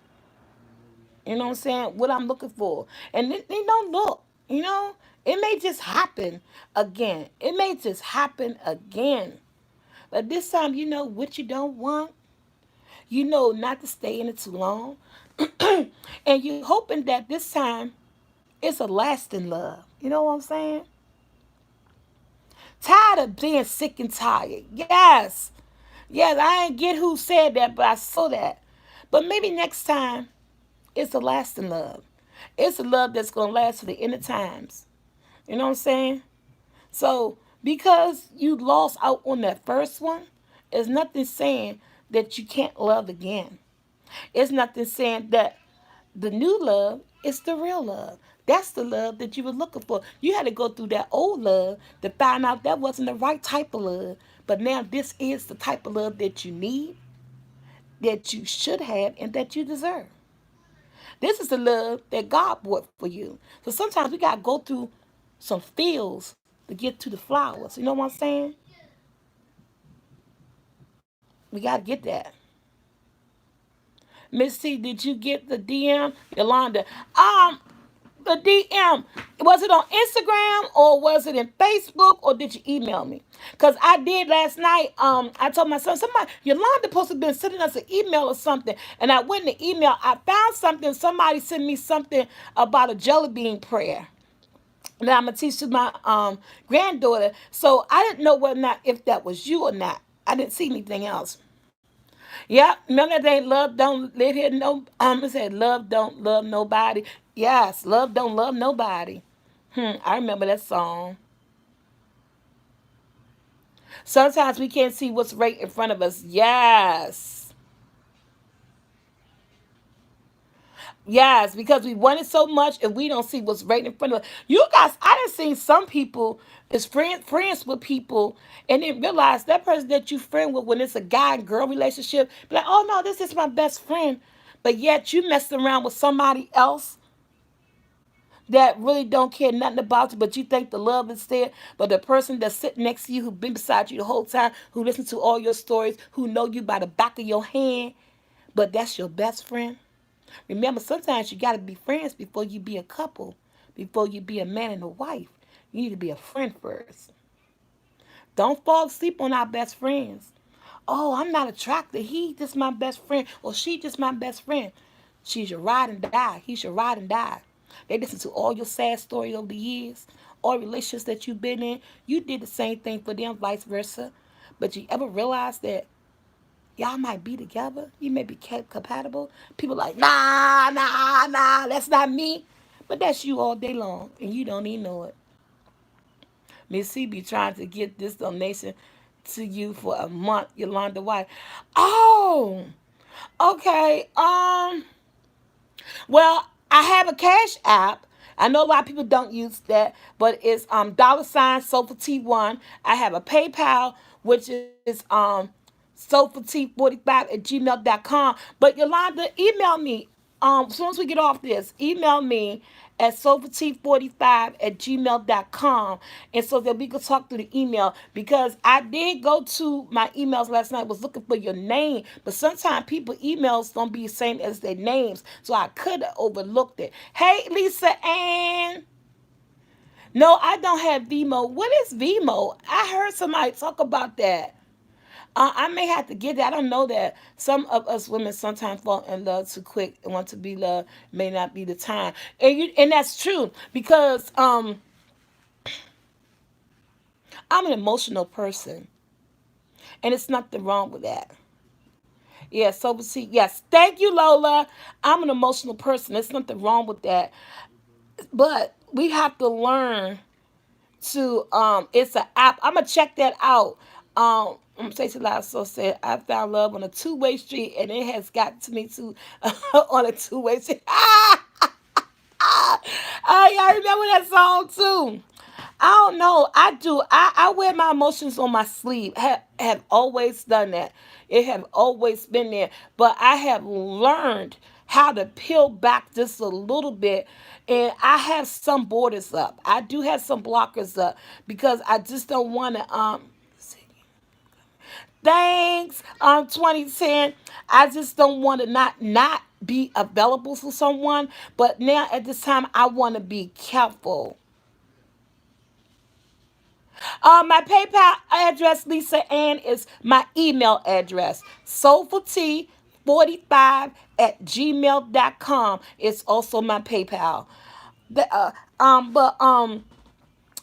You know what I'm saying? What I'm looking for. And they don't look. You know? It may just happen again. It may just happen again. But this time you know what you don't want. You know not to stay in it too long. And you're hoping that this time it's a lasting love. You know what I'm saying? Tired of being sick and tired. Yes. Yes, I ain't get who said that, but I saw that. But maybe next time it's a lasting love. It's a love that's going to last to the end of times. You know what I'm saying? So, because you lost out on that first one, there's nothing saying that you can't love again. It's nothing saying that the new love is the real love. That's the love that you were looking for. You had to go through that old love to find out that wasn't the right type of love. But now this is the type of love that you need, that you should have, and that you deserve. This is the love that God brought for you. So sometimes we got to go through some fields to get to the flowers. You know what I'm saying? We got to get that. Miss T, did you get the DM? Yolanda. The DM, was it on Instagram or was it in Facebook or did you email me? Because I did last night. I told my son, somebody, Yolanda supposed to have been sending us an email or something. And I went in the email. I found something. Somebody sent me something about a jelly bean prayer that I'm going to teach to my granddaughter. So I didn't know whether or not if that was you or not. I didn't see anything else. Yep. Remember that they love don't live here. No, it said love don't love nobody. Yes, love don't love nobody. I remember that song. Sometimes we can't see what's right in front of us. Yes. Yes, because we want it so much and we don't see what's right in front of us. You guys, I done seen some people is friends with people and then realize that person that you friend with when it's a guy and girl relationship, be like, oh no, this is my best friend. But yet you messing around with somebody else that really don't care nothing about you, but you think the love is there. But the person that's sitting next to you, who been beside you the whole time, who listens to all your stories, who know you by the back of your hand, but that's your best friend. Remember, sometimes you got to be friends before you be a couple, before you be a man and a wife. You need to be a friend first. Don't fall asleep on our best friends. Oh, I'm not attracted. He just my best friend, or she just my best friend. She's your ride and die. He's your ride and die. They listen to all your sad story over the years, all relationships that you've been in. You did the same thing for them, vice versa. But you ever realize that y'all might be together? You may be compatible. People like, nah, nah, nah, that's not me. But that's you all day long, and you don't even know it. Miss C be trying to get this donation to you for a month, Yolanda White. Oh, okay. Well, I have a cash app. I know a lot of people don't use that, but it's dollar sign SoulfulT1. I have a PayPal, which is SoulfulT45 at gmail.com. But Yolanda, email me. As soon as we get off this, email me at SoulfulT45 at gmail.com. And so that we could talk through the email. Because I did go to my emails last night, was looking for your name. But sometimes people emails don't be the same as their names. So I could have overlooked it. Hey, Lisa Ann. No, I don't have Vimo. What is Vimo? I heard somebody talk about that. I may have to get that. I don't know that. Some of us women sometimes fall in love too quick and want to be loved. May not be the time, and that's true because I'm an emotional person, and it's nothing wrong with that. Yeah, so see, yes, thank you, Lola. I'm an emotional person. There's nothing wrong with that, but we have to learn to it's an app. I'm gonna check that out. Stacey Lasso said I found love on a two-way street and it has got to me too on a two-way street. Oh, yeah, I remember that song too. I don't know. I do. I wear my emotions on my sleeve. Have always done that. It have always been there. But I have learned how to peel back just a little bit. And I have some borders up. I do have some blockers up because I just don't want to thanks 2010. I just don't want to not be available for someone. But now at this time I want to be careful. My PayPal address, Lisa Ann, is my email address. SoulfulT45 at gmail.com. It's also my PayPal. The, but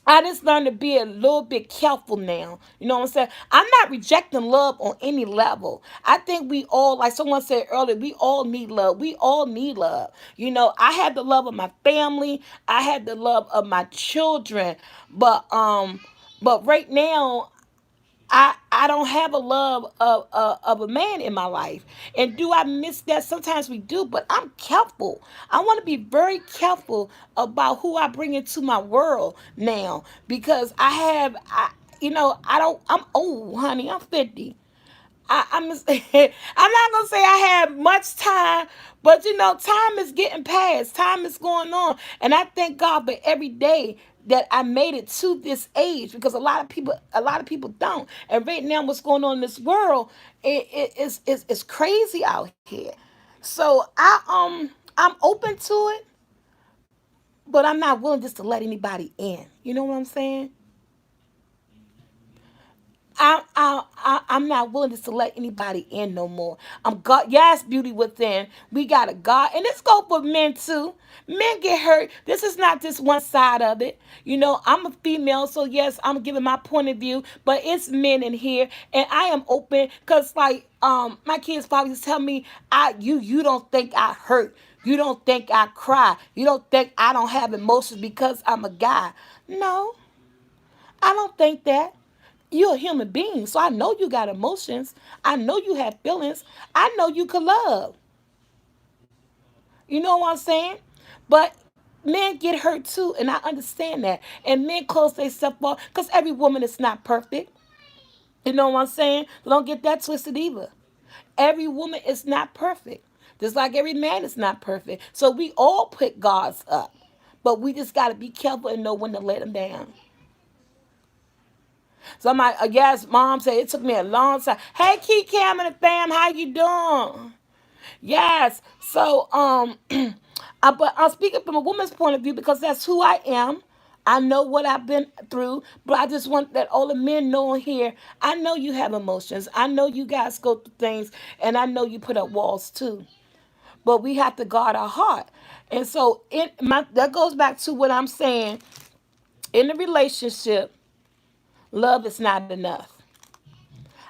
I just learned to be a little bit careful now. You know what I'm saying? I'm not rejecting love on any level. I think we all, like someone said earlier, we all need love. We all need love. You know, I had the love of my family. I had the love of my children. But right now I don't have a love of a man in my life. And do I miss that? Sometimes we do, but I'm careful. I want to be very careful about who I bring into my world now because I don't, I'm old, honey. I'm 50. I'm not gonna say I have much time, but time is getting past. Time is going on, and I thank God for every day that I made it to this age because a lot of people don't. And right now, what's going on in this world, it's crazy out here. So I'm open to it, but I'm not willing just to let anybody in. You know what I'm saying? I'm not willing to let anybody in no more. I'm God. Yes, beauty within. We got a God, and this go for men too. Men get hurt. This is not just one side of it. I'm a female, so yes, I'm giving my point of view. But it's men in here, and I am open because, like, my kids probably tell me, you don't think I hurt. You don't think I cry. You don't think I don't have emotions because I'm a guy. No, I don't think that. You're a human being, so I know you got emotions. I know you have feelings. I know you could love. You know what I'm saying? But men get hurt too, and I understand that. And men close themselves off because every woman is not perfect. You know what I'm saying? Don't get that twisted either. Every woman is not perfect. Just like every man is not perfect. So we all put guards up. But we just got to be careful and know when to let them down. Somebody, yes, mom said it took me a long time. Hey, Key Cam and the fam, how you doing? Yes. So, but I'm speaking from a woman's point of view because that's who I am. I know what I've been through, but I just want that all the men know here. I know you have emotions. I know you guys go through things, and I know you put up walls too. But we have to guard our heart, and so that goes back to what I'm saying. In a relationship, love is not enough.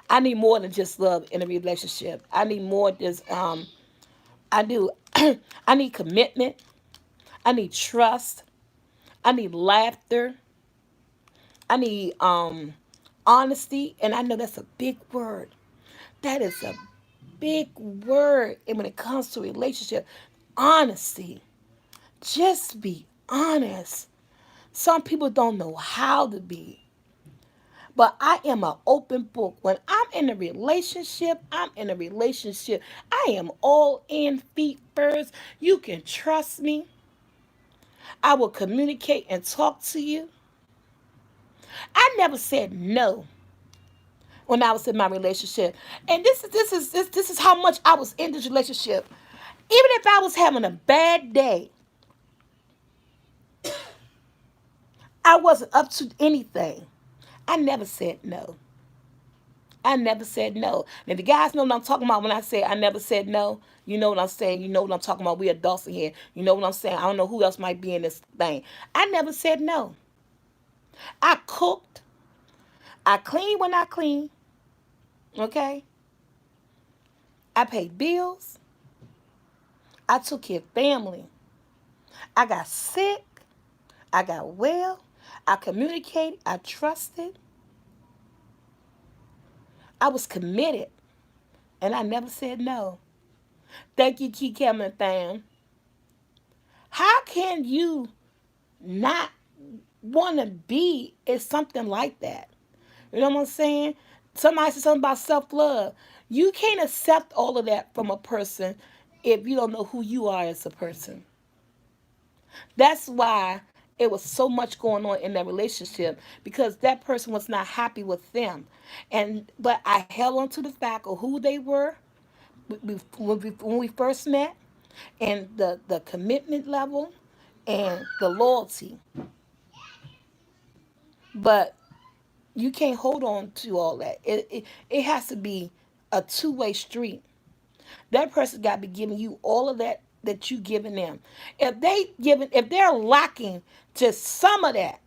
I need more than just love in a relationship. I need more than I do. I need commitment. I need trust. I need laughter. I need honesty. And I know that's a big word. That is a big word. And when it comes to relationship, honesty. Just be honest. Some people don't know how to be. But I am an open book. When I'm in a relationship, I'm in a relationship. I am all in, feet first. You can trust me. I will communicate and talk to you. I never said no when I was in my relationship. And this is how much I was in this relationship. Even if I was having a bad day, I wasn't up to anything. I never said no. I never said no. Now, the guys know what I'm talking about when I say I never said no. You know what I'm saying. You know what I'm talking about. We adults in here. You know what I'm saying. I don't know who else might be in this thing. I never said no. I cooked. I cleaned when I cleaned. Okay. I paid bills. I took care of family. I got sick. I got well. I communicated. I trusted. I was committed. And I never said no. Thank you, Key Cameron fam. How can you not want to be is something like that? You know what I'm saying? Somebody said something about self love. You can't accept all of that from a person if you don't know who you are as a person. That's why it was so much going on in that relationship because that person was not happy with them. And but I held on to the fact of who they were when we first met and the commitment level and the loyalty. But you can't hold on to all that. It has to be a two-way street. That person got to be giving you all of that you giving them. If they're lacking just some of that,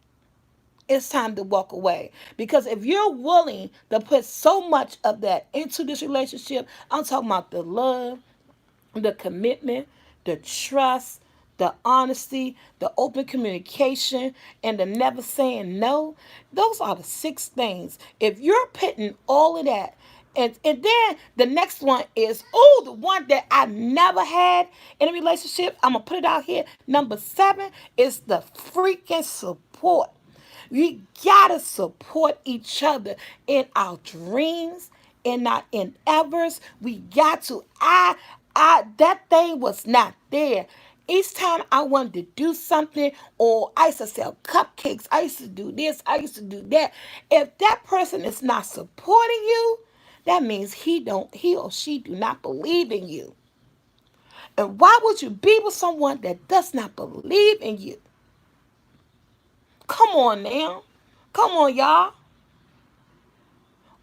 it's time to walk away. Because if you're willing to put so much of that into this relationship, I'm talking about the love, the commitment, the trust, the honesty, the open communication, and the never saying no. Those are the six things. If you're putting all of that, and then the next one is, oh, the one that I never had in a relationship, I'm going to put it out here. Number 7 is the freaking support. We gotta support each other in our dreams, in our endeavors. We got to. That thing was not there. Each time I wanted to do something, or I used to sell cupcakes, I used to do this, I used to do that. If that person is not supporting you, that means he or she do not believe in you. And why would you be with someone that does not believe in you? Come on now. Come on, y'all.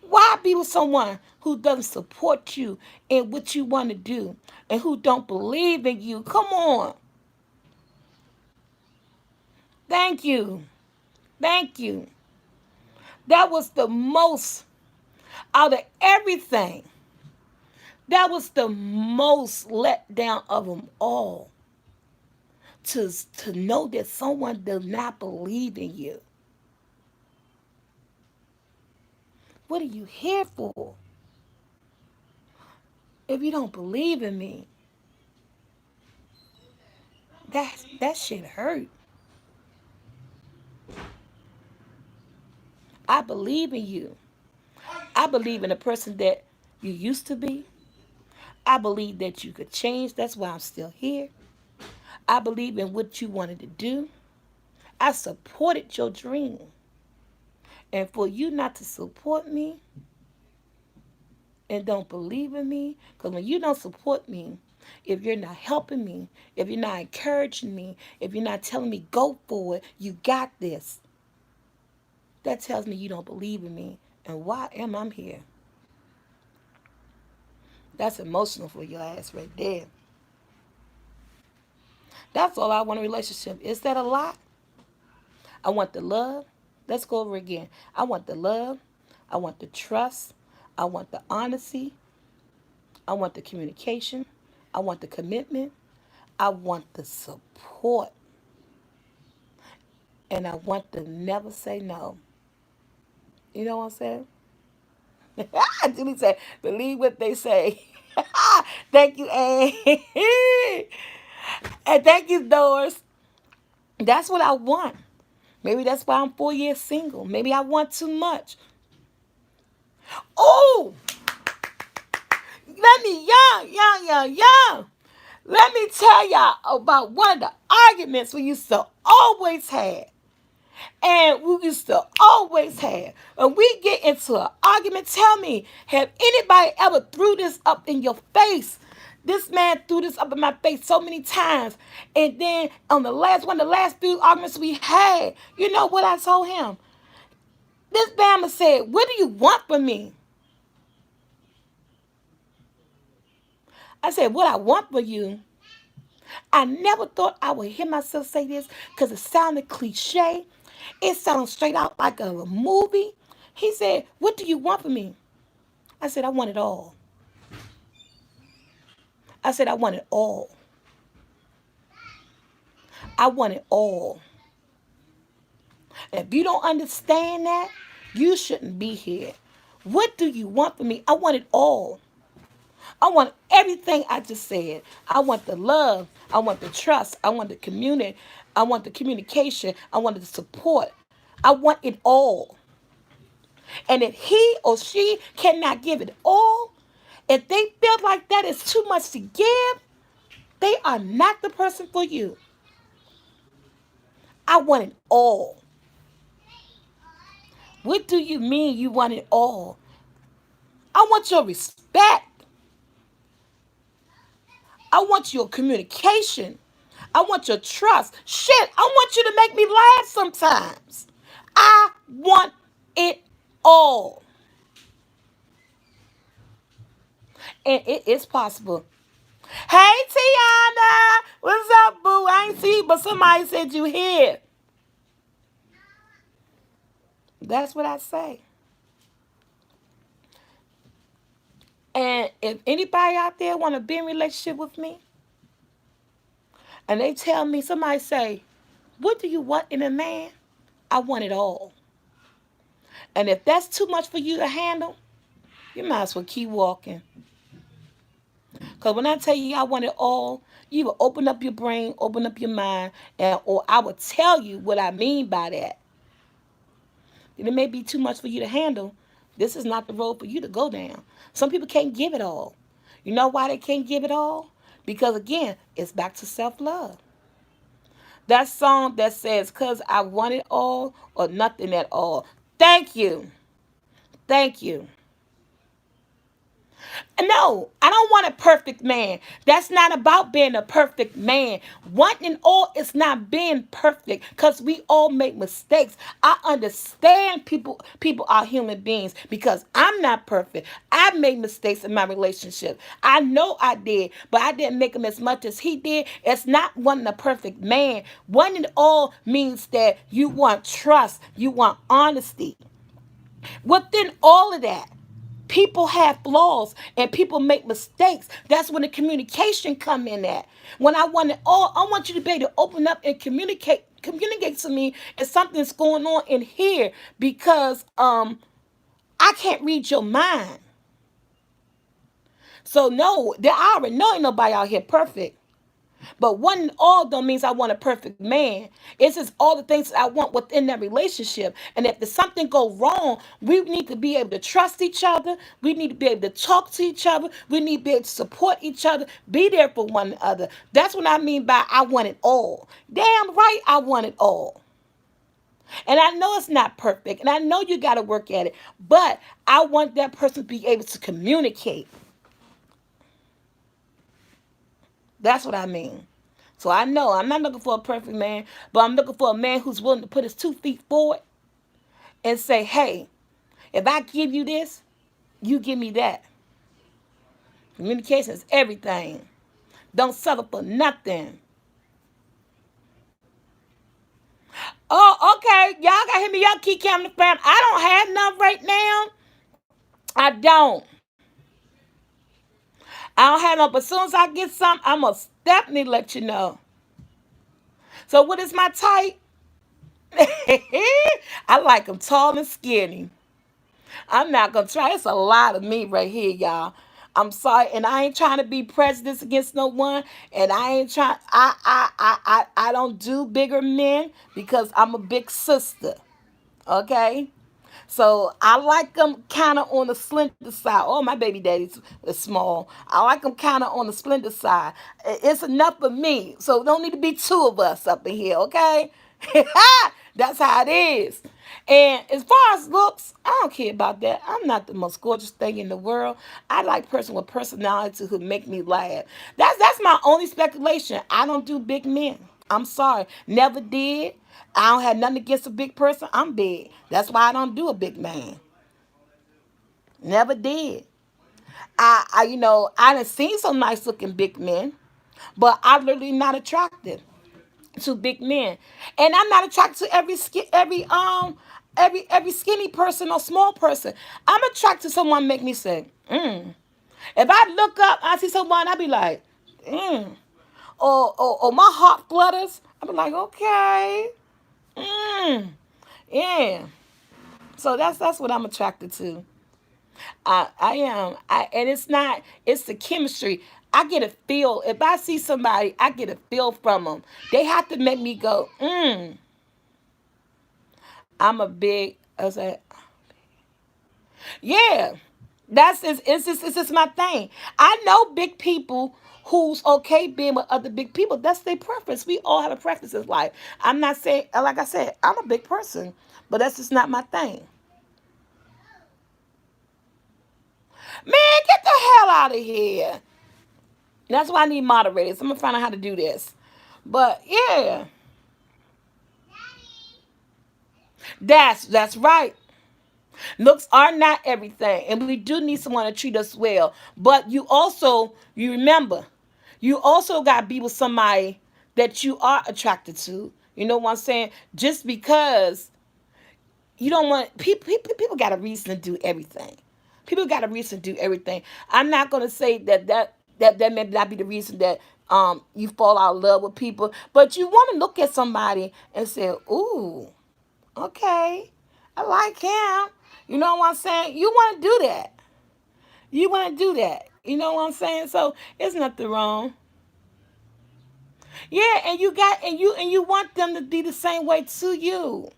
Why be with someone who doesn't support you in what you want to do and who don't believe in you? Come on. Thank you. Thank you. That was the most out of everything. That was the most let down of them all. To know that someone does not believe in you. What are you here for? If you don't believe in me, that shit hurt. I believe in you. I believe in the person that you used to be. I believe that you could change. That's why I'm still here. I believe in what you wanted to do. I supported your dream. And for you not to support me and don't believe in me, because when you don't support me, if you're not helping me, if you're not encouraging me, if you're not telling me go for it, you got this, that tells me you don't believe in me. And why am I here? That's emotional for your ass right there. That's all I want in a relationship. Is that a lot? I want the love. Let's go over again. I want the love. I want the trust. I want the honesty. I want the communication. I want the commitment. I want the support. and I want to never say no. You know what I'm saying? Julie said, believe what they say. Thank you, Ann. And thank you, Doris. That's what I want. Maybe that's why I'm 4 years single. Maybe I want too much. Oh, let me, young. Let me tell y'all about one of the arguments we used to always have. And we used to always have. When we get into an argument, tell me, have anybody ever threw this up in your face? This man threw this up in my face so many times. And then on the last one, the last few arguments we had, you know what I told him? This Bama said, what do you want from me? I said, what I want for you. I never thought I would hear myself say this because it sounded cliche. It sounds straight out like a movie. He said, what do you want from me? I said, I want it all. I said, I want it all. I want it all. And if you don't understand that, you shouldn't be here. What do you want from me? I want it all. I want everything I just said. I want the love. I want the trust. I want the community. I want the communication. I want the support. I want it all. And if he or she cannot give it all, if they feel like that is too much to give, they are not the person for you. I want it all. What do you mean you want it all? I want your respect. I want your communication. I want your trust. Shit, I want you to make me laugh sometimes. I want it all. And it is possible. Hey, Tiana. What's up, boo? I ain't see you, but somebody said you here. That's what I say. And if anybody out there want to be in a relationship with me, and they tell me, somebody say, what do you want in a man? I want it all. And if that's too much for you to handle, you might as well keep walking. Because when I tell you I want it all, you will open up your brain, open up your mind, and or I will tell you what I mean by that. And it may be too much for you to handle. This is not the road for you to go down. Some people can't give it all. You know why they can't give it all? Because again, it's back to self-love. That song that says, cause I want it all or nothing at all. Thank you. Thank you. No, I don't want a perfect man. That's not about being a perfect man. Wanting all is not being perfect because we all make mistakes. I understand people are human beings because I'm not perfect. I made mistakes in my relationship. I know I did, but I didn't make them as much as he did. It's not wanting a perfect man. Wanting all means that you want trust, you want honesty. Within all of that, people have flaws and people make mistakes. That's when the communication come in at. When I want it all, I want you to be able to open up and communicate to me if something's going on in here because I can't read your mind. So no, I already know ain't nobody out here perfect. But one all don't means I want a perfect man. It's just all the things that I want within that relationship. And if there's something go wrong, we need to be able to trust each other. We need to be able to talk to each other. We need to be able to support each other. Be there for one another. That's what I mean by I want it all. Damn right I want it all. And I know it's not perfect. And I know you got to work at it. But I want that person to be able to communicate. That's what I mean. So I know I'm not looking for a perfect man, but I'm looking for a man who's willing to put his 2 feet forward and say, hey, if I give you this, you give me that. Communication is everything. Don't settle for nothing. Oh, okay. Y'all got to hear me. Y'all keep counting the fam. I don't have none right now. I don't. I don't have none. But as soon as I get some, I'm going to definitely let you know. So what is my type? I like them tall and skinny. I'm not gonna try. It's a lot of me right here, y'all. I'm sorry, and I ain't trying to be prejudiced against no one. And I ain't trying. I don't do bigger men because I'm a big sister. Okay. So I like them kind of on the slender side. Oh, my baby daddy's is small. I like them kind of on the slender side. It's enough for me. So don't need to be two of us up in here, okay? That's how it is. And as far as looks, I don't care about that. I'm not the most gorgeous thing in the world. I like person with personality who make me laugh. That's my only speculation. I don't do big men. I'm sorry. Never did. I don't have nothing against a big person. I'm big. That's why I don't do a big man. Never did. I done seen some nice looking big men, but I'm literally not attracted to big men, and I'm not attracted to every skinny person or small person. I'm attracted to someone make me say, mm. If I look up, I see someone, I be like, mm. Or my heart flutters. I be like, okay, mm. Yeah. So that's what I'm attracted to. I am. And it's not. It's the chemistry. I get a feel. If I see somebody, I get a feel from them. They have to make me go. I'm a big. I was like, yeah. It's just my thing. I know big people who's okay being with other big people. That's their preference. We all have a preference in life. I'm not saying, like I said, I'm a big person, but that's just not my thing. Man, get the hell out of here. That's why I need moderators. I'm gonna find out how to do this. But yeah, that's right. Looks are not everything, and we do need someone to treat us well. But you remember, you also got to be with somebody that you are attracted to. You know what I'm saying? Just because you don't want people got a reason to do everything. People got a reason to do everything. I'm not gonna say that may not be the reason that you fall out of love with people, but you want to look at somebody and say, "Ooh, okay, I like him." You know what I'm saying? You want to do that. You want to do that. You know what I'm saying? So it's nothing wrong. Yeah, and you want them to be the same way to you.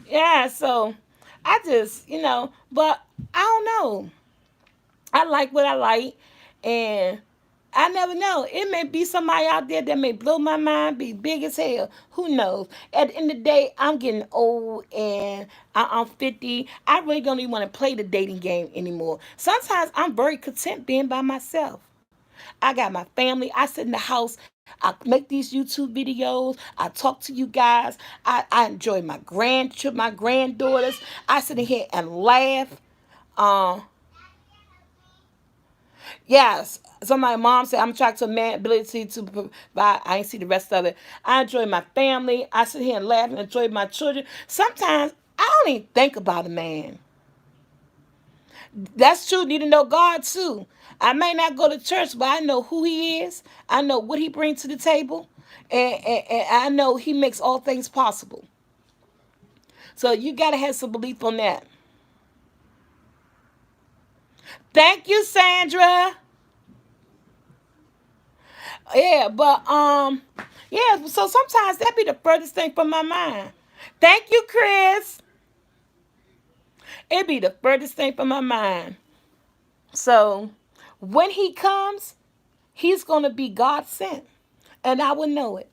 Yeah, so I just, but I don't know. I like what I like, and I never know. It may be somebody out there that may blow my mind, be big as hell. Who knows? At the end of the day, I'm getting old and I'm 50. I really don't even want to play the dating game anymore. Sometimes I'm very content being by myself. I got my family. I sit in the house. I make these YouTube videos. I talk to you guys. I enjoy my grandchildren, my granddaughters. I sit in here and laugh. Um, yes. So my mom said I'm attracted to a man ability to provide. I ain't see the rest of it. I enjoy my family. I sit here and laugh and enjoy my children. Sometimes I don't even think about a man. That's true. Need to know God too. I may not go to church, but I know who He is. I know what He brings to the table, and I know He makes all things possible. So you gotta have some belief on that. Thank you, Sandra. Yeah, but yeah. So sometimes that be the furthest thing from my mind. Thank you, Chris. It be the furthest thing from my mind. So when He comes, He's gonna be God sent, and I will know it.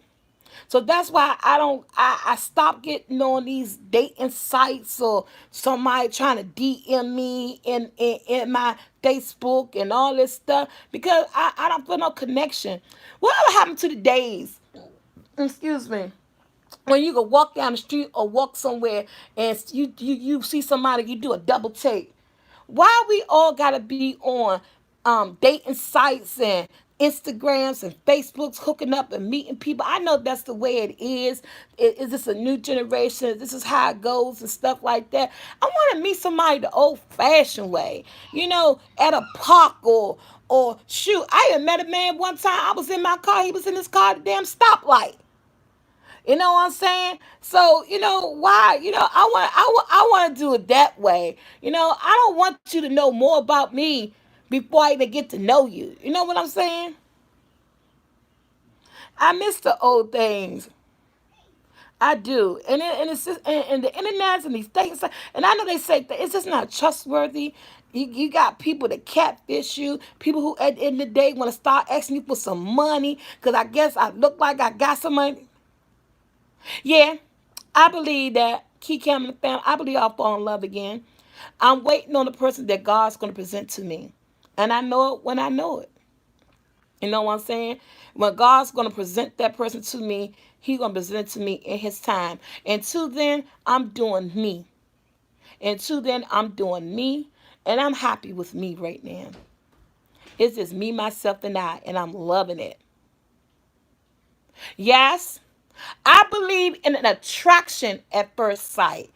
So that's why I stopped getting on these dating sites or somebody trying to DM me in my Facebook and all this stuff because I don't feel no connection. Whatever happened to the days, excuse me, when you can walk down the street or walk somewhere and you see somebody, you do a double take. Why we all gotta be on dating sites and Instagrams and Facebooks hooking up and meeting people? I know that's the way it is. Is this a new generation? This is how it goes and stuff like that. I want to meet somebody the old-fashioned way, at a park or shoot. I even met a man one time. I was in my car. He was in his car at the damn stoplight. You know what I'm saying? So why? I want to do it that way. I don't want you to know more about me before I even get to know you. You know what I'm saying? I miss the old things. I do, and it's just and the internet and these things, and I know they say that it's just not trustworthy. You got people that catfish you, people who at the end of the day want to start asking you for some money because I guess I look like I got some money. Yeah, I believe that Key Cam and the family. I believe I'll fall in love again. I'm waiting on the person that God's going to present to me, and I know it when I know it. You know what I'm saying? When God's going to present that person to me, He's going to present it to me in His time. Until then, I'm doing me. Until then, I'm doing me. And I'm happy with me right now. It's just me, myself, and I'm loving it. Yes, I believe in an attraction at first sight.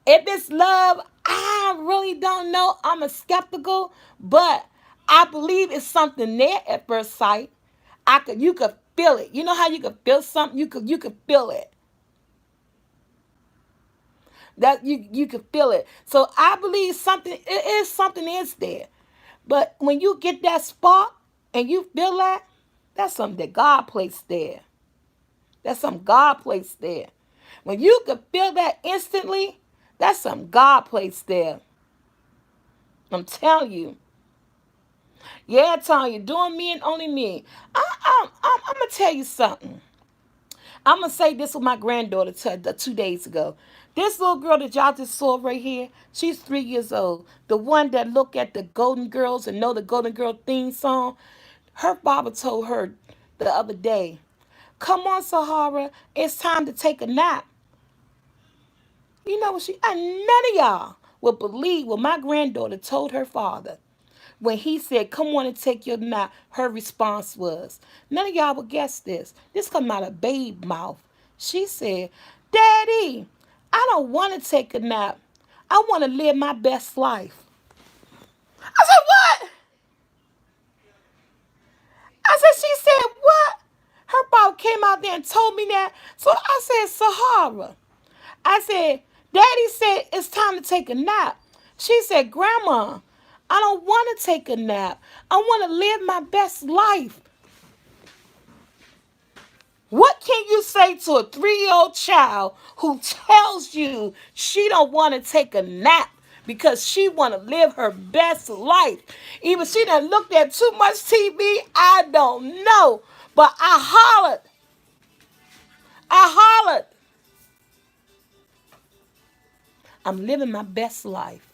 If it's love, I really don't know. I'm a skeptical, but I believe it's something there at first sight. You could feel it. You know how you could feel something? You could feel it. That you could feel it. So I believe something is there. But when you get that spark and you feel that, that's something that God placed there. That's something God placed there. When you could feel that instantly, that's something God placed there. I'm telling you. Yeah, telling you, doing me and only me. I'm gonna tell you something. I'm gonna say this with my granddaughter 2 days ago. This little girl that y'all just saw right here, she's 3 years old. The one that look at the Golden Girls and know the Golden Girl theme song. Her father told her the other day, "Come on, Sahara, it's time to take a nap." You know what and none of y'all will believe what my granddaughter told her father. When he said, "Come on and take your nap," her response was, none of y'all will guess this. This come out of babe mouth. She said, "Daddy, I don't want to take a nap. I want to live my best life." I said, "What?" She said, "What?" Her father came out there and told me that. So I said, "Sahara." I said, "Daddy said it's time to take a nap." She said, "Grandma, I don't want to take a nap. I want to live my best life." What can you say to a 3-year-old child who tells you she don't want to take a nap because she want to live her best life? Even she done looked at too much TV, I don't know. But I hollered. I hollered. I'm living my best life.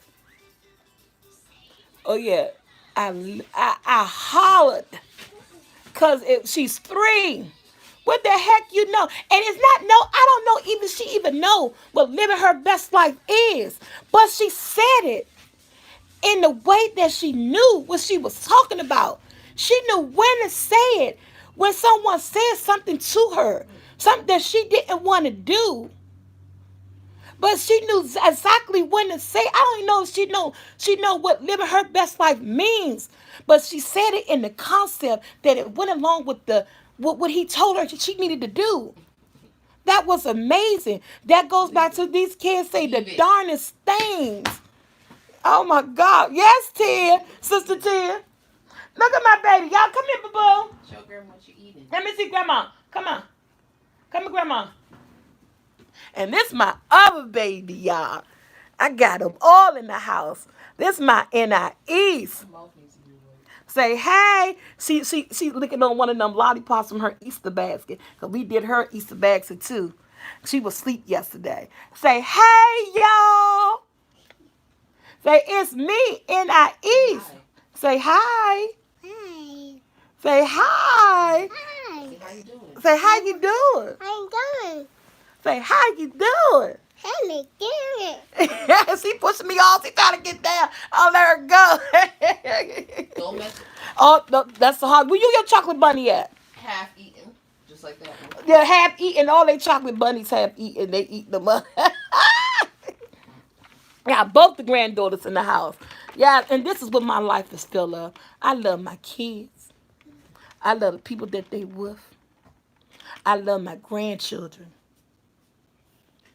Oh yeah. I hollered because she's 3. What the heck you know? And it's not no, I don't know even she even know what living her best life is. But she said it in the way that she knew what she was talking about. She knew when to say it. When someone said something to her, something that she didn't want to do. But she knew exactly when to say. I don't even know if she know what living her best life means. But she said it in the concept that it went along with what he told her she needed to do. That was amazing. That goes back to these kids say the darnest things. Oh my God. Yes, Tia. Sister Tia. Look at my baby. Y'all come here, boo-boo. Show grandma what you eating. Let me see grandma. Come on. Come here, grandma. And this my other baby, y'all. I got them all in the house. This my NIEs. Say hey. She licking on one of them lollipops from her Easter basket. Because we did her Easter basket too. She was asleep yesterday. Say hey, y'all. Say it's me, NIEs. Say hi. Hi. Say hi. Hi. How you doing? Say how you doing. I'm good. Say how you doing. Hello, good. She pushing me off. She trying to get down. I'll let her go. Don't mess it. Oh, no, that's so hard. Where you your chocolate bunny at? Half eaten. Just like that one. They're half eaten. All they chocolate bunnies half eaten. They eat them up. Got both the granddaughters in the house. Yeah, and this is what my life is filled of. I love my kids. I love the people that they with. I love my grandchildren.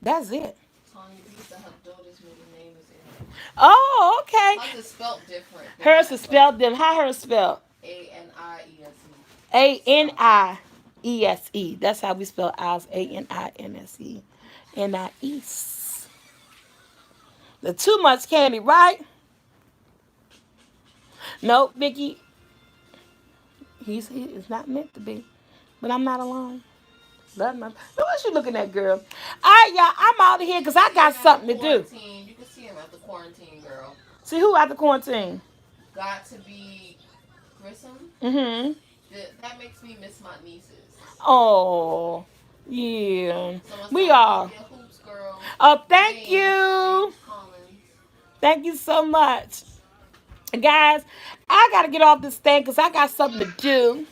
That's it. Tanya Lisa, her daughter's middle name is in it. Oh, okay. Hers is spelled different than Hers that, is but spelled them. How hers spelled? Aniese. So, Aniese. That's how we spell ours. Aninse. Anise. The too much candy, right? No, Vicky. He is not meant to be. But I'm not alone. Love my. What you looking at, girl? All right, y'all. I'm out of here because I got something to do. You can see him at the quarantine, girl. See who out the quarantine? Got to be Grissom. Mm-hmm. That makes me miss my nieces. Oh, yeah. So We are. Hoops girl. Oh, thank James you. Collins. Thank you so much. Guys, I got to get off this thing because I got something to do.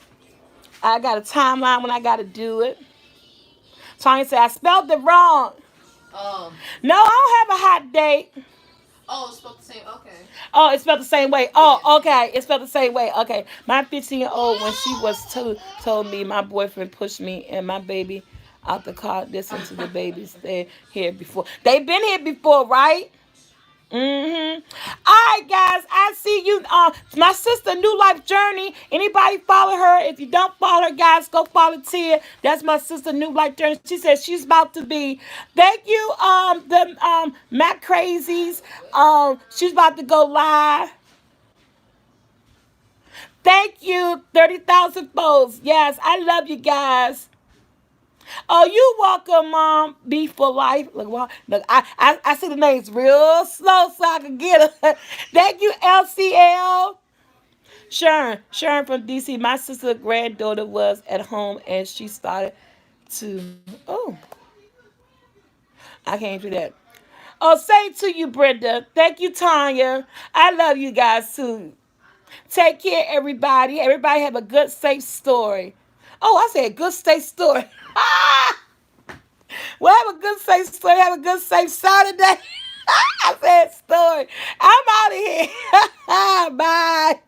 I got a timeline when I got to do it. Tanya said, I spelled it wrong. No, I don't have a hot date. Oh, it's spelled the same. Okay. Oh, it's spelled the same way. Yeah. Oh, okay. It's spelled the same way. Okay. My 15-year-old, when she was two, told me my boyfriend pushed me and my baby out the car. Listen to the babies. They're here before. They've been here before, right? Mm-hmm. All right, guys. I see you. My sister, New Life Journey. Anybody follow her? If you don't follow her, guys, go follow Tia. That's my sister, New Life Journey. She says she's about to be. Thank you, the Mac Crazies. She's about to go live. Thank you, 30,000 folks. Yes, I love you guys. Oh, you welcome, Mom. Be for life. Look, I see the names real slow so I can get them. Thank you, LCL. Sharon from DC. My sister's granddaughter was at home and she started to. Oh, I can't do that. Oh, say to you, Brenda. Thank you, Tanya. I love you guys too. Take care, everybody. Everybody have a good, safe story. Oh, I said good, safe story. Well, have a good, safe story. Have a good, safe Saturday. I said story. I'm out of here. Bye.